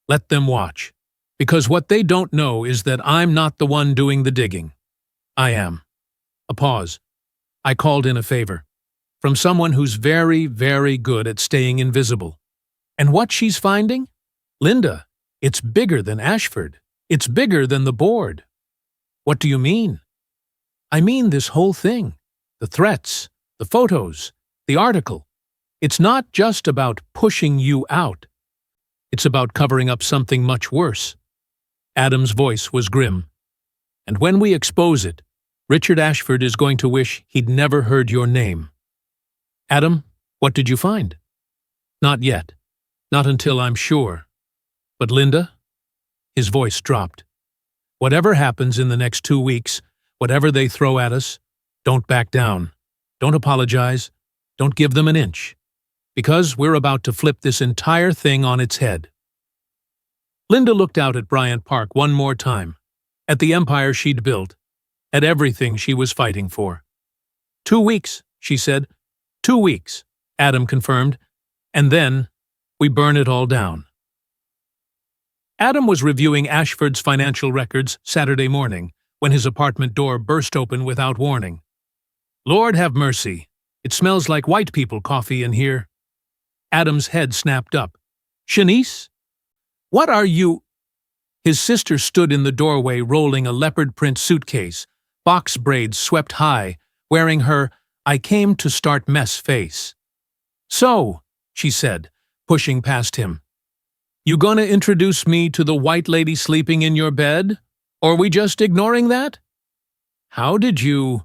Let them watch. Because what they don't know is that I'm not the one doing the digging. I am. A pause. I called in a favor. From someone who's very, very good at staying invisible. And what she's finding? Linda, it's bigger than Ashford. It's bigger than the board. What do you mean? I mean this whole thing. The threats, the photos, the article. It's not just about pushing you out. It's about covering up something much worse. Adam's voice was grim. And when we expose it, Richard Ashford is going to wish he'd never heard your name. Adam, what did you find? Not yet. Not until I'm sure. But Linda? His voice dropped. Whatever happens in the next 2 weeks, whatever they throw at us, don't back down. Don't apologize. Don't give them an inch. Because we're about to flip this entire thing on its head. Linda looked out at Bryant Park one more time, at the empire she'd built, at everything she was fighting for. 2 weeks, she said. 2 weeks, Adam confirmed, and then we burn it all down. Adam was reviewing Ashford's financial records Saturday morning when his apartment door burst open without warning. Lord have mercy, it smells like white people coffee in here. Adam's head snapped up. Shanice? What are you? His sister stood in the doorway rolling a leopard print suitcase, box braids swept high, wearing her I came to start mess face. So, she said, pushing past him, you gonna introduce me to the white lady sleeping in your bed? Or we just ignoring that? How did you?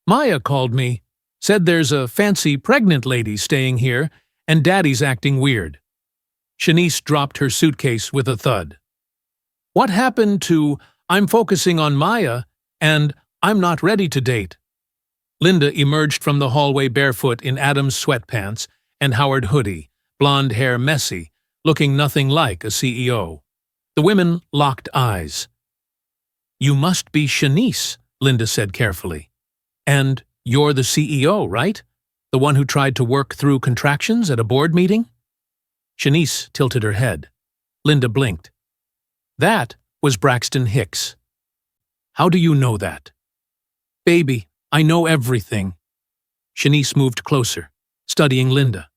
Maya called me, said there's a fancy pregnant lady staying here, and Daddy's acting weird. Shanice dropped her suitcase with a thud. What happened to I'm focusing on Maya and I'm not ready to date? Linda emerged from the hallway barefoot in Adam's sweatpants and Howard hoodie, blonde hair messy, looking nothing like a CEO. The women locked eyes. You must be Shanice, Linda said carefully. And you're the CEO, right? The one who tried to work through contractions at a board meeting? Shanice tilted her head. Linda blinked. That was Braxton Hicks. How do you know that? Baby, I know everything. Shanice moved closer, studying Linda.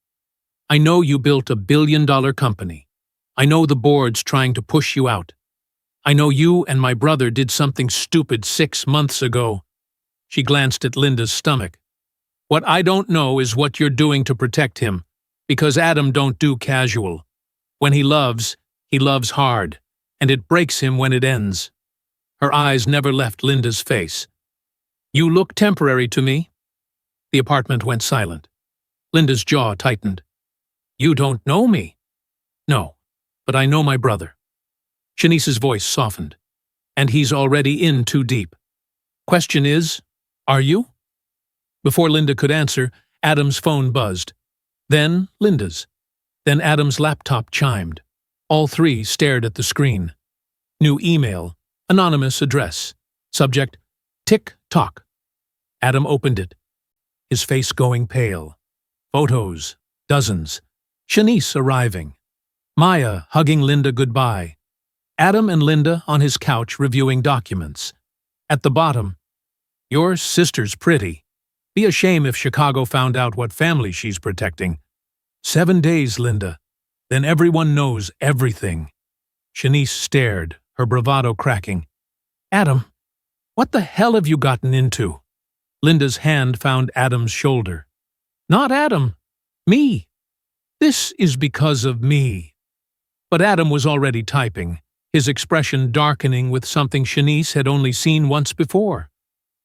I know you built a billion-dollar company. I know the board's trying to push you out. I know you and my brother did something stupid 6 months ago. She glanced at Linda's stomach. What I don't know is what you're doing to protect him, because Adam don't do casual. When he loves hard, and it breaks him when it ends. Her eyes never left Linda's face. You look temporary to me. The apartment went silent. Linda's jaw tightened. You don't know me. No, but I know my brother. Shanice's voice softened. And he's already in too deep. Question is, are you? Before Linda could answer, Adam's phone buzzed. Then Linda's. Then Adam's laptop chimed. All three stared at the screen. New email. Anonymous address. Subject, tick-tock. Adam opened it. His face going pale. Photos. Dozens. Shanice arriving. Maya hugging Linda goodbye. Adam and Linda on his couch reviewing documents. At the bottom, your sister's pretty. Be a shame if Chicago found out what family she's protecting. 7 days, Linda. Then everyone knows everything. Shanice stared, her bravado cracking. Adam, what the hell have you gotten into? Linda's hand found Adam's shoulder. Not Adam. Me. This is because of me. But Adam was already typing, his expression darkening with something Shanice had only seen once before,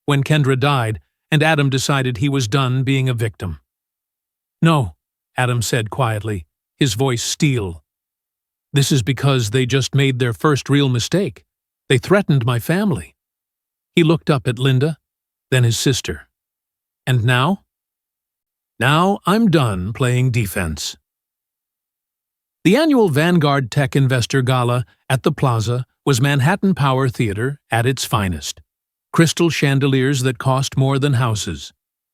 when Kendra died and Adam decided he was done being a victim. No, Adam said quietly, his voice steel. This is because they just made their first real mistake. They threatened my family. He looked up at Linda, then his sister. And now? Now I'm done playing defense. The annual Vanguard Tech Investor Gala at the Plaza was Manhattan Power Theater at its finest. Crystal chandeliers that cost more than houses,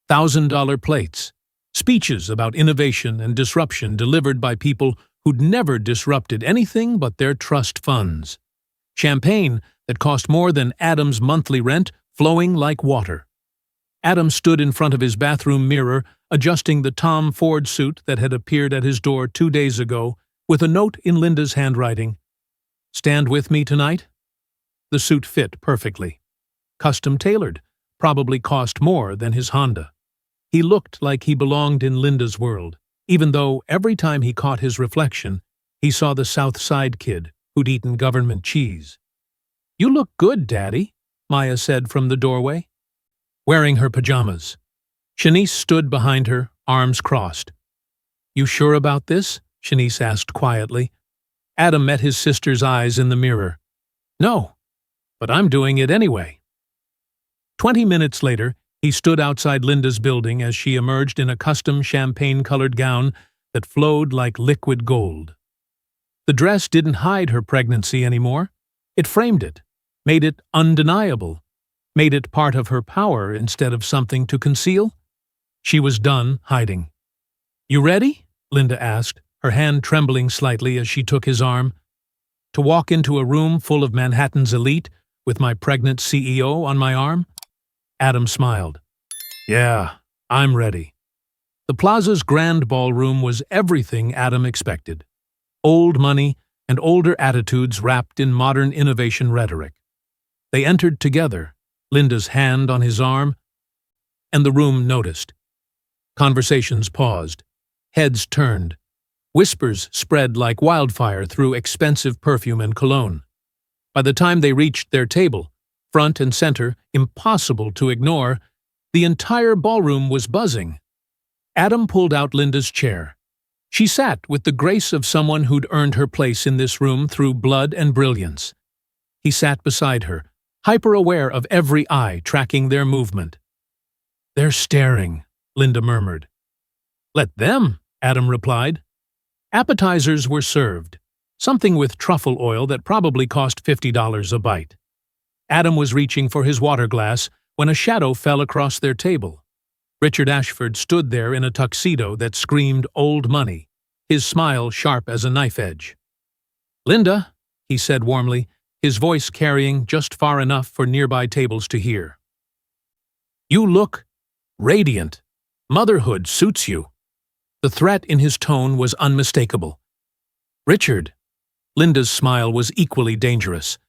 $1,000 plates, speeches about innovation and disruption delivered by people who'd never disrupted anything but their trust funds. Champagne that cost more than Adam's monthly rent flowing like water. Adam stood in front of his bathroom mirror, adjusting the Tom Ford suit that had appeared at his door 2 days ago, with a note in Linda's handwriting. Stand with me tonight? The suit fit perfectly. Custom-tailored, probably cost more than his Honda. He looked like he belonged in Linda's world, even though every time he caught his reflection, he saw the South Side kid who'd eaten government cheese. You look good, Daddy, Maya said from the doorway. Wearing her pajamas. Shanice stood behind her, arms crossed. You sure about this? Shanice asked quietly. Adam met his sister's eyes in the mirror. No, but I'm doing it anyway. 20 minutes later, he stood outside Linda's building as she emerged in a custom champagne-colored gown that flowed like liquid gold. The dress didn't hide her pregnancy anymore. It framed it, made it undeniable, made it part of her power instead of something to conceal. She was done hiding. You ready? Linda asked, her hand trembling slightly as she took his arm. To walk into a room full of Manhattan's elite with my pregnant CEO on my arm? Adam smiled. Yeah, I'm ready. The Plaza's grand ballroom was everything Adam expected. Old money and older attitudes wrapped in modern innovation rhetoric. They entered together, Linda's hand on his arm, and the room noticed. Conversations paused. Heads turned. Whispers spread like wildfire through expensive perfume and cologne. By the time they reached their table, front and center, impossible to ignore, the entire ballroom was buzzing. Adam pulled out Linda's chair. She sat with the grace of someone who'd earned her place in this room through blood and brilliance. He sat beside her, hyper-aware of every eye tracking their movement. They're staring, Linda murmured. Let them, Adam replied. Appetizers were served, something with truffle oil that probably cost $50 a bite. Adam was reaching for his water glass when a shadow fell across their table. Richard Ashford stood there in a tuxedo that screamed old money, his smile sharp as a knife edge. Linda, he said warmly, his voice carrying just far enough for nearby tables to hear. You look radiant. Motherhood suits you. The threat in his tone was unmistakable. Richard. Linda's smile was equally dangerous.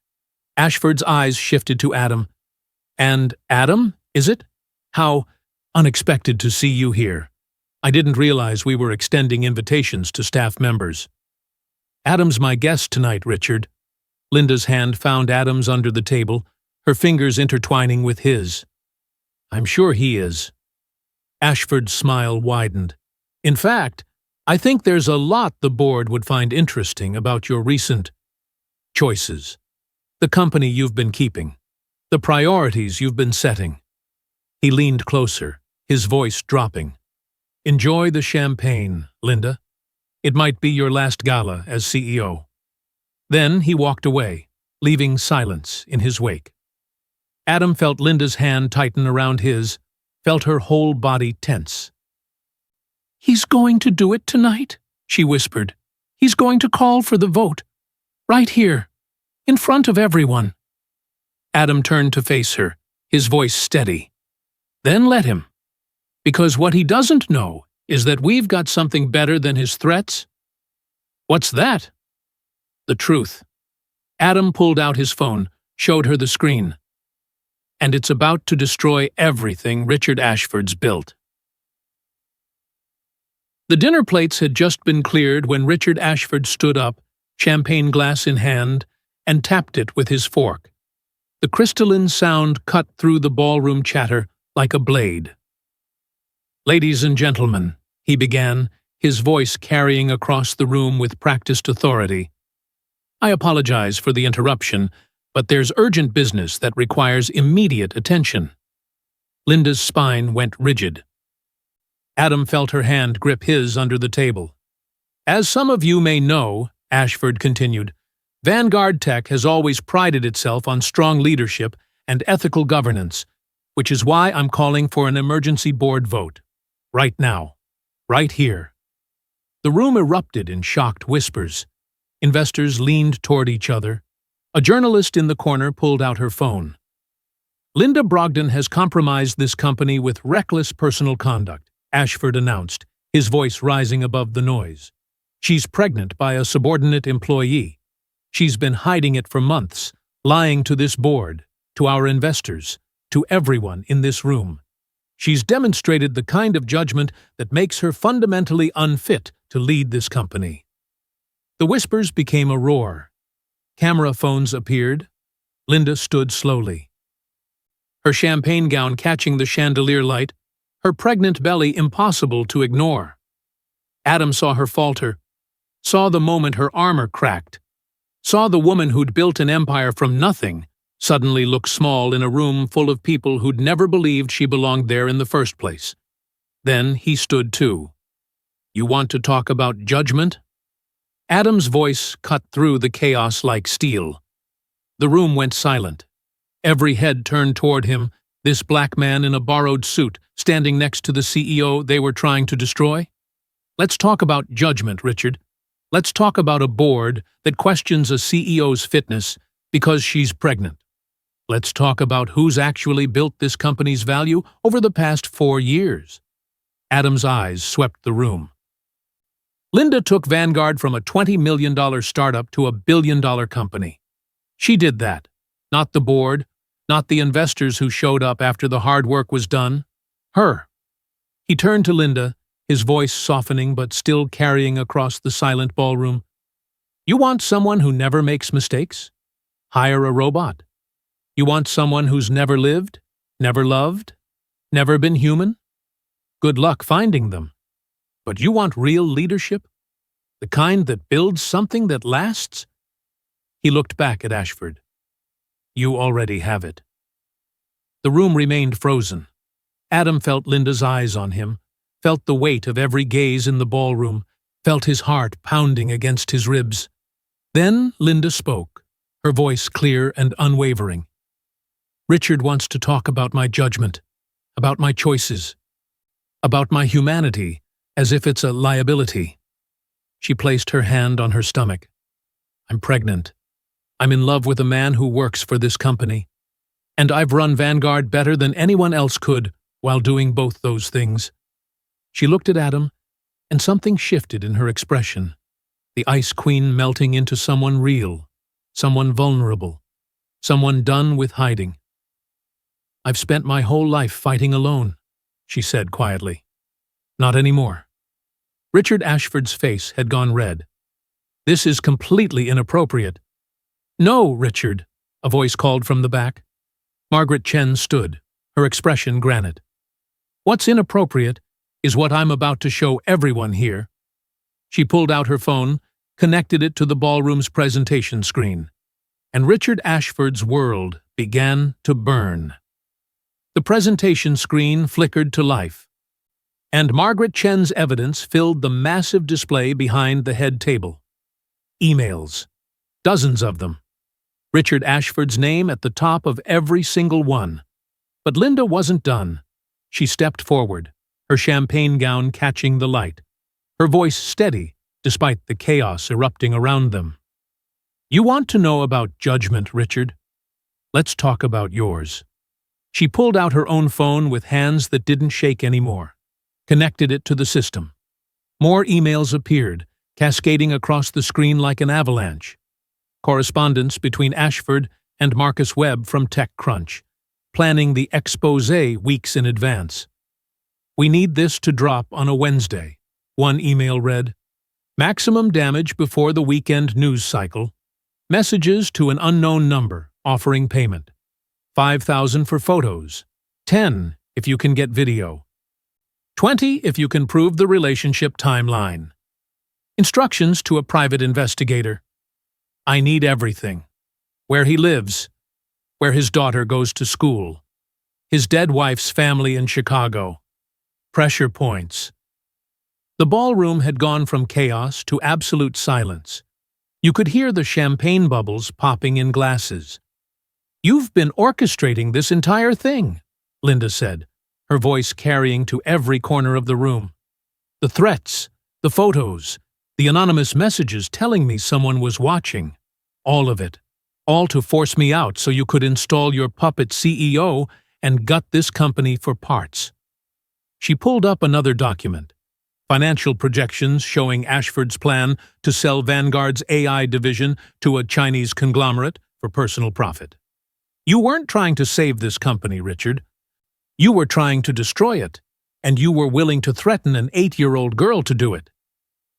Ashford's eyes shifted to Adam. And Adam, is it? How unexpected to see you here. I didn't realize we were extending invitations to staff members. Adam's my guest tonight, Richard. Linda's hand found Adam's under the table, her fingers intertwining with his. I'm sure he is. Ashford's smile widened. In fact, I think there's a lot the board would find interesting about your recent choices. The company you've been keeping. The priorities you've been setting. He leaned closer, his voice dropping. Enjoy the champagne, Linda. It might be your last gala as CEO. Then he walked away, leaving silence in his wake. Adam felt Linda's hand tighten around his, felt her whole body tense. He's going to do it tonight, she whispered. He's going to call for the vote. Right here, in front of everyone. Adam turned to face her, his voice steady. Then let him. Because what he doesn't know is that we've got something better than his threats. What's that? The truth. Adam pulled out his phone, showed her the screen. And it's about to destroy everything Richard Ashford's built. The dinner plates had just been cleared when Richard Ashford stood up, champagne glass in hand, and tapped it with his fork. The crystalline sound cut through the ballroom chatter like a blade. Ladies and gentlemen, he began, his voice carrying across the room with practiced authority. I apologize for the interruption, but there's urgent business that requires immediate attention. Linda's spine went rigid. Adam felt her hand grip his under the table. As some of you may know, Ashford continued, Vanguard Tech has always prided itself on strong leadership and ethical governance, which is why I'm calling for an emergency board vote. Right now. Right here. The room erupted in shocked whispers. Investors leaned toward each other. A journalist in the corner pulled out her phone. Linda Brogdon has compromised this company with reckless personal conduct, Ashford announced, his voice rising above the noise. She's pregnant by a subordinate employee. She's been hiding it for months, lying to this board, to our investors, to everyone in this room. She's demonstrated the kind of judgment that makes her fundamentally unfit to lead this company. The whispers became a roar. Camera phones appeared. Linda stood slowly. Her champagne gown catching the chandelier light, her pregnant belly impossible to ignore. Adam saw her falter, saw the moment her armor cracked, saw the woman who'd built an empire from nothing suddenly look small in a room full of people who'd never believed she belonged there in the first place. Then he stood too. You want to talk about judgment? Adam's voice cut through the chaos like steel. The room went silent. Every head turned toward him, this black man in a borrowed suit, standing next to the CEO they were trying to destroy. Let's talk about judgment, Richard. Let's talk about a board that questions a CEO's fitness because she's pregnant. Let's talk about who's actually built this company's value over the past 4 years. Adam's eyes swept the room. Linda took Vanguard from a $20 million startup to a billion-dollar company. She did that. Not the board, not the investors who showed up after the hard work was done. Her. He turned to Linda, his voice softening but still carrying across the silent ballroom. You want someone who never makes mistakes? Hire a robot. You want someone who's never lived, never loved, never been human? Good luck finding them. But you want real leadership? The kind that builds something that lasts? He looked back at Ashford. You already have it. The room remained frozen. Adam felt Linda's eyes on him, felt the weight of every gaze in the ballroom, felt his heart pounding against his ribs. Then Linda spoke, her voice clear and unwavering. Richard wants to talk about my judgment, about my choices, about my humanity, as if it's a liability. She placed her hand on her stomach. I'm pregnant. I'm in love with a man who works for this company. And I've run Vanguard better than anyone else could while doing both those things. She looked at Adam, and something shifted in her expression. The Ice Queen melting into someone real, someone vulnerable. someone done with hiding. "I've spent my whole life fighting alone," she said quietly. "Not anymore." Richard Ashford's face had gone red. "This is completely inappropriate." "No, Richard," a voice called from the back. Margaret Chen stood, her expression granite. "What's inappropriate is what I'm about to show everyone here." She pulled out her phone, connected it to the ballroom's presentation screen, and Richard Ashford's world began to burn. The presentation screen flickered to life, and Margaret Chen's evidence filled the massive display behind the head table. Emails. Dozens of them. Richard Ashford's name at the top of every single one. But Linda wasn't done. She stepped forward, her champagne gown catching the light, her voice steady despite the chaos erupting around them. "You want to know about judgment, Richard? Let's talk about yours." She pulled out her own phone with hands that didn't shake anymore, connected it to the system. More emails appeared, cascading across the screen like an avalanche. Correspondence between Ashford and Marcus Webb from TechCrunch, planning the exposé weeks in advance. "We need this to drop on a Wednesday," one email read. "Maximum damage before the weekend news cycle. Messages to an unknown number offering payment. 5,000 for photos. 10 if you can get video. 20 if you can prove the relationship timeline. Instructions to a private investigator. I need everything. Where he lives, where his daughter goes to school, his dead wife's family in Chicago. Pressure points." The ballroom had gone from chaos to absolute silence. You could hear the champagne bubbles popping in glasses. "You've been orchestrating this entire thing," Linda said, her voice carrying to every corner of the room. "The threats, the photos, the anonymous messages telling me someone was watching. All of it. All to force me out so you could install your puppet CEO and gut this company for parts." She pulled up another document. Financial projections showing Ashford's plan to sell Vanguard's AI division to a Chinese conglomerate for personal profit. "You weren't trying to save this company, Richard. You were trying to destroy it, and you were willing to threaten an 8-year-old girl to do it."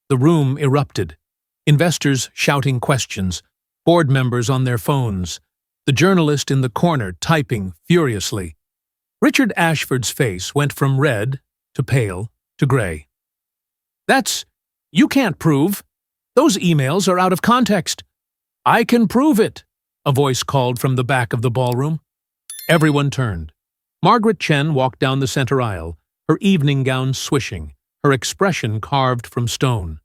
The room erupted. Investors shouting questions, board members on their phones, the journalist in the corner typing furiously. Richard Ashford's face went from red to pale to gray. You can't prove. Those emails are out of context." "I can prove it," a voice called from the back of the ballroom. Everyone turned. Margaret Chen walked down the center aisle, her evening gown swishing, her expression carved from stone.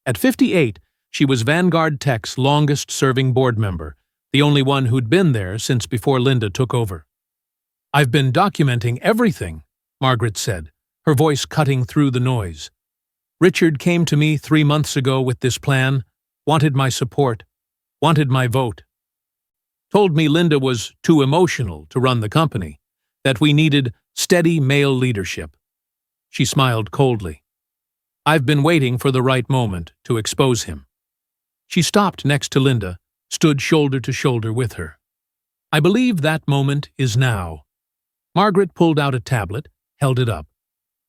At 58, she was Vanguard Tech's longest-serving board member, the only one who'd been there since before Linda took over. "I've been documenting everything," Margaret said, her voice cutting through the noise. "Richard came to me 3 months ago with this plan, wanted my support, wanted my vote. Told me Linda was too emotional to run the company, that we needed steady male leadership." She smiled coldly. "I've been waiting for the right moment to expose him." She stopped next to Linda, stood shoulder to shoulder with her. "I believe that moment is now." Margaret pulled out a tablet, held it up.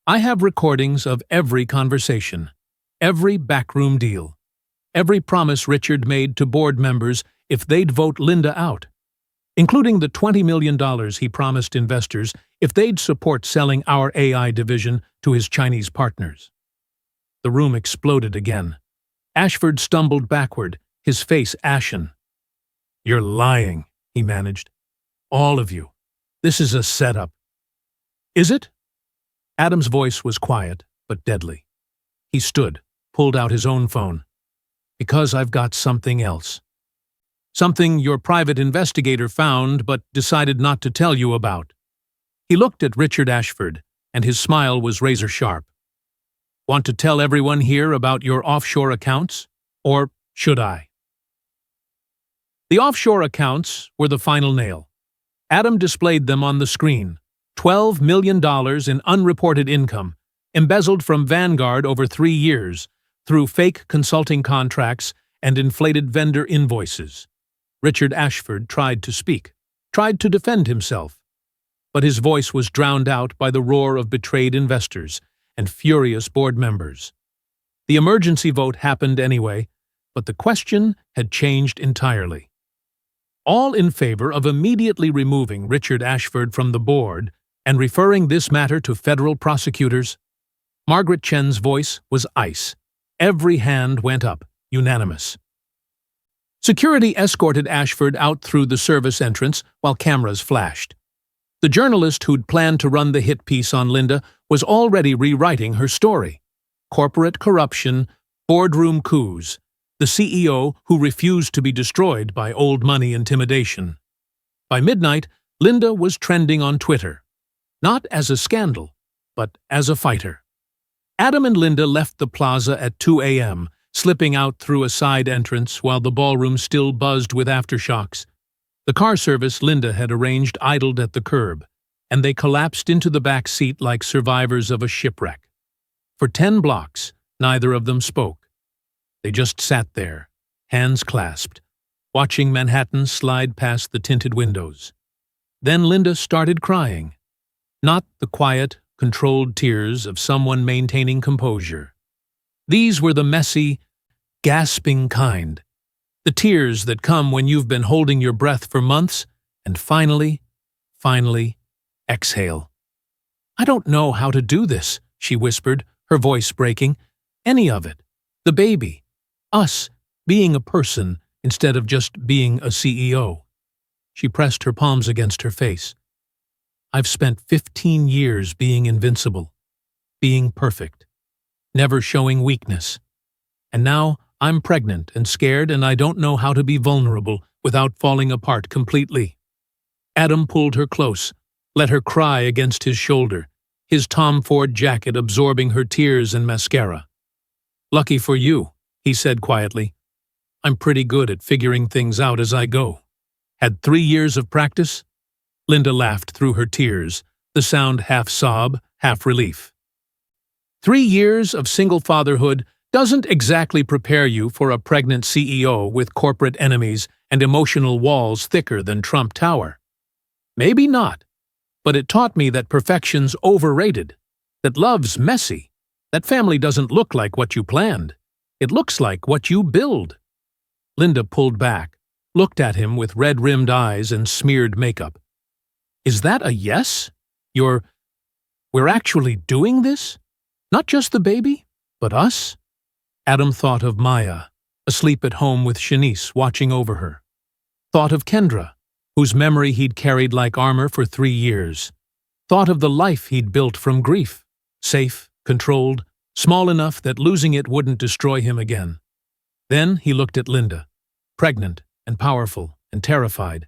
"I have recordings of every conversation, every backroom deal, every promise Richard made to board members if they'd vote Linda out, including the $20 million he promised investors if they'd support selling our AI division to his Chinese partners." The room exploded again. Ashford stumbled backward, his face ashen. "You're lying," he managed. "All of you. This is a setup." "Is it?" Adam's voice was quiet, but deadly. He stood, pulled out his own phone. "Because I've got something else. Something your private investigator found but decided not to tell you about." He looked at Richard Ashford, and his smile was razor-sharp. "Want to tell everyone here about your offshore accounts? Or should I?" The offshore accounts were the final nail. Adam displayed them on the screen. $12 million in unreported income, embezzled from Vanguard over 3 years, through fake consulting contracts and inflated vendor invoices. Richard Ashford tried to speak, tried to defend himself, but his voice was drowned out by the roar of betrayed investors and furious board members. The emergency vote happened anyway, but the question had changed entirely. All in favor of immediately removing Richard Ashford from the board and referring this matter to federal prosecutors. Margaret Chen's voice was ice. Every hand went up, unanimous. Security escorted Ashford out through the service entrance while cameras flashed. The journalist who'd planned to run the hit piece on Linda was already rewriting her story. Corporate corruption, boardroom coups, the CEO who refused to be destroyed by old money intimidation. By midnight, Linda was trending on Twitter. Not as a scandal, but as a fighter. Adam and Linda left the plaza at 2 a.m., slipping out through a side entrance while the ballroom still buzzed with aftershocks. The car service Linda had arranged idled at the curb, and they collapsed into the back seat like survivors of a shipwreck. For 10 blocks, neither of them spoke. They just sat there, hands clasped, watching Manhattan slide past the tinted windows. Then Linda started crying. Not the quiet, controlled tears of someone maintaining composure. These were the messy, gasping kind. The tears that come when you've been holding your breath for months and finally, exhale. "I don't know how to do this," she whispered, her voice breaking. "Any of it. The baby. Us, being a person instead of just being a CEO." She pressed her palms against her face. "I've spent 15 years being invincible, being perfect, never showing weakness. And now I'm pregnant and scared and I don't know how to be vulnerable without falling apart completely." Adam pulled her close, let her cry against his shoulder, his Tom Ford jacket absorbing her tears and mascara. "Lucky for you," he said quietly. "I'm pretty good at figuring things out as I go. Had 3 years of practice?" Linda laughed through her tears, the sound half sob, half relief. 3 years of single fatherhood doesn't exactly prepare you for a pregnant CEO with corporate enemies and emotional walls thicker than Trump Tower. Maybe not, but it taught me that perfection's overrated, that love's messy, that family doesn't look like what you planned. It looks like what you build. Linda pulled back, looked at him with red-rimmed eyes and smeared makeup. "Is that a yes? We're actually doing this? Not just the baby, but us?" Adam thought of Maya, asleep at home with Shanice watching over her. Thought of Kendra, whose memory he'd carried like armor for 3 years. Thought of the life he'd built from grief, safe, controlled, small enough that losing it wouldn't destroy him again. Then he looked at Linda, pregnant and powerful and terrified,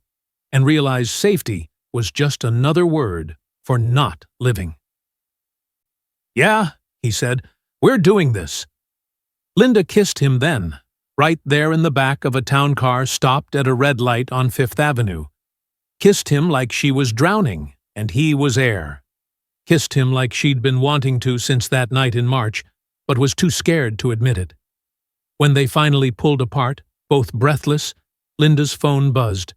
and realized safety was just another word for not living. "Yeah," he said, "we're doing this." Linda kissed him then, right there in the back of a town car stopped at a red light on 5th Avenue. Kissed him like she was drowning, and he was air. Kissed him like she'd been wanting to since that night in March, but was too scared to admit it. When they finally pulled apart, both breathless, Linda's phone buzzed.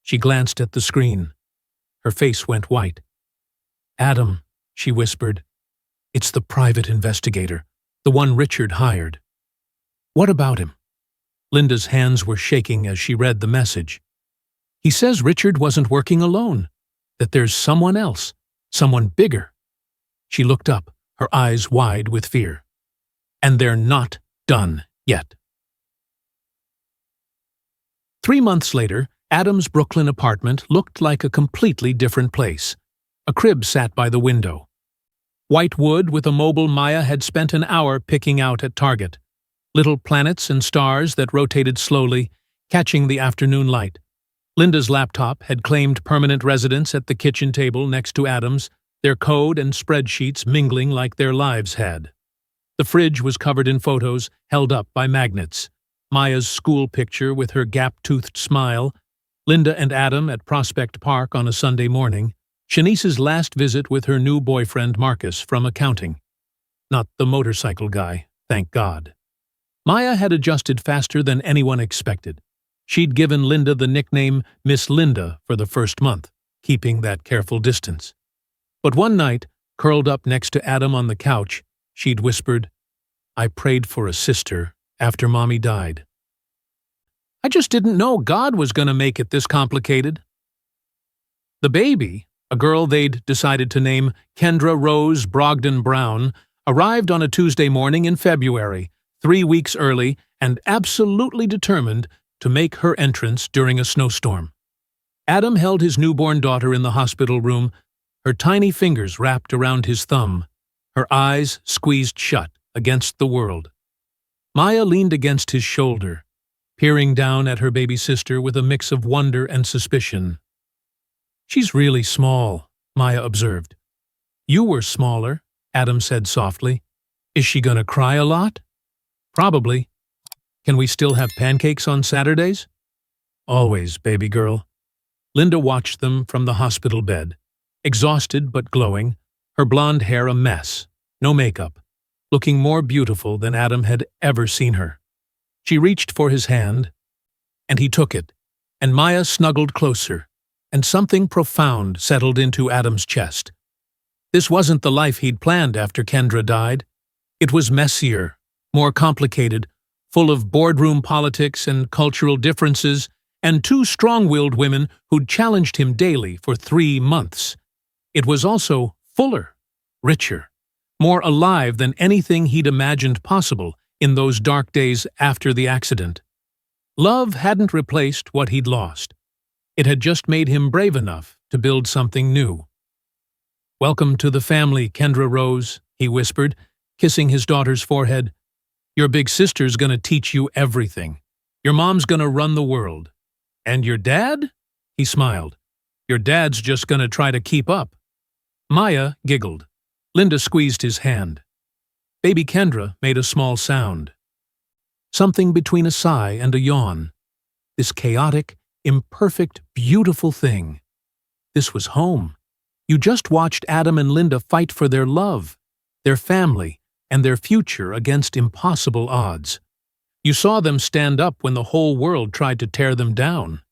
She glanced at the screen. Her face went white. "Adam," she whispered. "It's the private investigator, the one Richard hired." "What about him?" Linda's hands were shaking as she read the message. "He says Richard wasn't working alone, that there's someone else, someone bigger." She looked up, her eyes wide with fear. "And they're not done yet." 3 months later, Adam's Brooklyn apartment looked like a completely different place. A crib sat by the window. White wood with a mobile Maya had spent an hour picking out at Target. Little planets and stars that rotated slowly, catching the afternoon light. Linda's laptop had claimed permanent residence at the kitchen table next to Adam's, their code and spreadsheets mingling like their lives had. The fridge was covered in photos held up by magnets. Maya's school picture with her gap-toothed smile, Linda and Adam at Prospect Park on a Sunday morning, Shanice's last visit with her new boyfriend Marcus from accounting. Not the motorcycle guy, thank God. Maya had adjusted faster than anyone expected. She'd given Linda the nickname Miss Linda for the first month, keeping that careful distance. But one night, curled up next to Adam on the couch, she'd whispered, "I prayed for a sister after Mommy died. I just didn't know God was going to make it this complicated." The baby, a girl they'd decided to name Kendra Rose Brogdon Brown, arrived on a Tuesday morning in February, 3 weeks early, and absolutely determined to make her entrance during a snowstorm. Adam held his newborn daughter in the hospital room, her tiny fingers wrapped around his thumb, her eyes squeezed shut against the world. Maya leaned against his shoulder, peering down at her baby sister with a mix of wonder and suspicion. "She's really small," Maya observed. "You were smaller," Adam said softly. "Is she gonna cry a lot?" "Probably. Can we still have pancakes on Saturdays?" "Always, baby girl." Linda watched them from the hospital bed, exhausted but glowing, her blonde hair a mess, no makeup, looking more beautiful than Adam had ever seen her. She reached for his hand, and he took it, and Maya snuggled closer, and something profound settled into Adam's chest. This wasn't the life he'd planned after Kendra died. It was messier, more complicated, full of boardroom politics and cultural differences, and 2 strong-willed women who'd challenged him daily for 3 months. It was also fuller, richer, more alive than anything he'd imagined possible in those dark days after the accident. Love hadn't replaced what he'd lost. It had just made him brave enough to build something new. "Welcome to the family, Kendra Rose," he whispered, kissing his daughter's forehead. "Your big sister's gonna teach you everything. Your mom's gonna run the world. And your dad?" He smiled. "Your dad's just gonna try to keep up." Maya giggled. Linda squeezed his hand. Baby Kendra made a small sound. Something between a sigh and a yawn. This chaotic, imperfect, beautiful thing. This was home. You just watched Adam and Linda fight for their love, their family, and their future against impossible odds. You saw them stand up when the whole world tried to tear them down.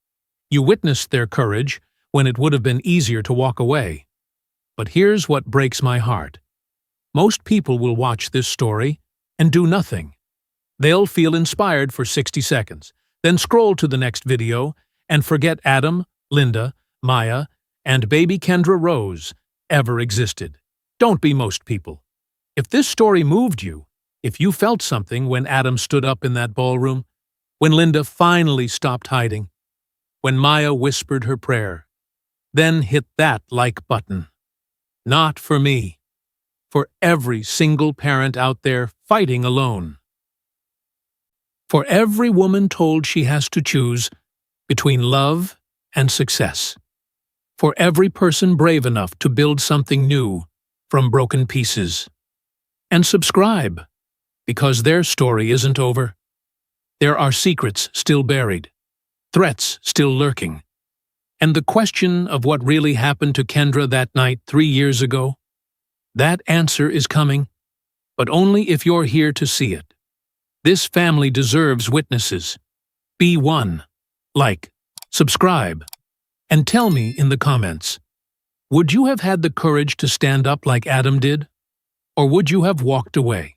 You witnessed their courage when it would have been easier to walk away. But here's what breaks my heart. Most people will watch this story and do nothing. They'll feel inspired for 60 seconds, then scroll to the next video and forget Adam, Linda, Maya, and baby Kendra Rose ever existed. Don't be most people. If this story moved you, if you felt something when Adam stood up in that ballroom, when Linda finally stopped hiding, when Maya whispered her prayer, then hit that like button. Not for me. For every single parent out there fighting alone. For every woman told she has to choose between love and success. For every person brave enough to build something new from broken pieces. And subscribe, because their story isn't over. There are secrets still buried, threats still lurking, and the question of what really happened to Kendra that night 3 years ago, that answer is coming, but only if you're here to see it. This family deserves witnesses. Be one, like, subscribe, and tell me in the comments, would you have had the courage to stand up like Adam did, or would you have walked away?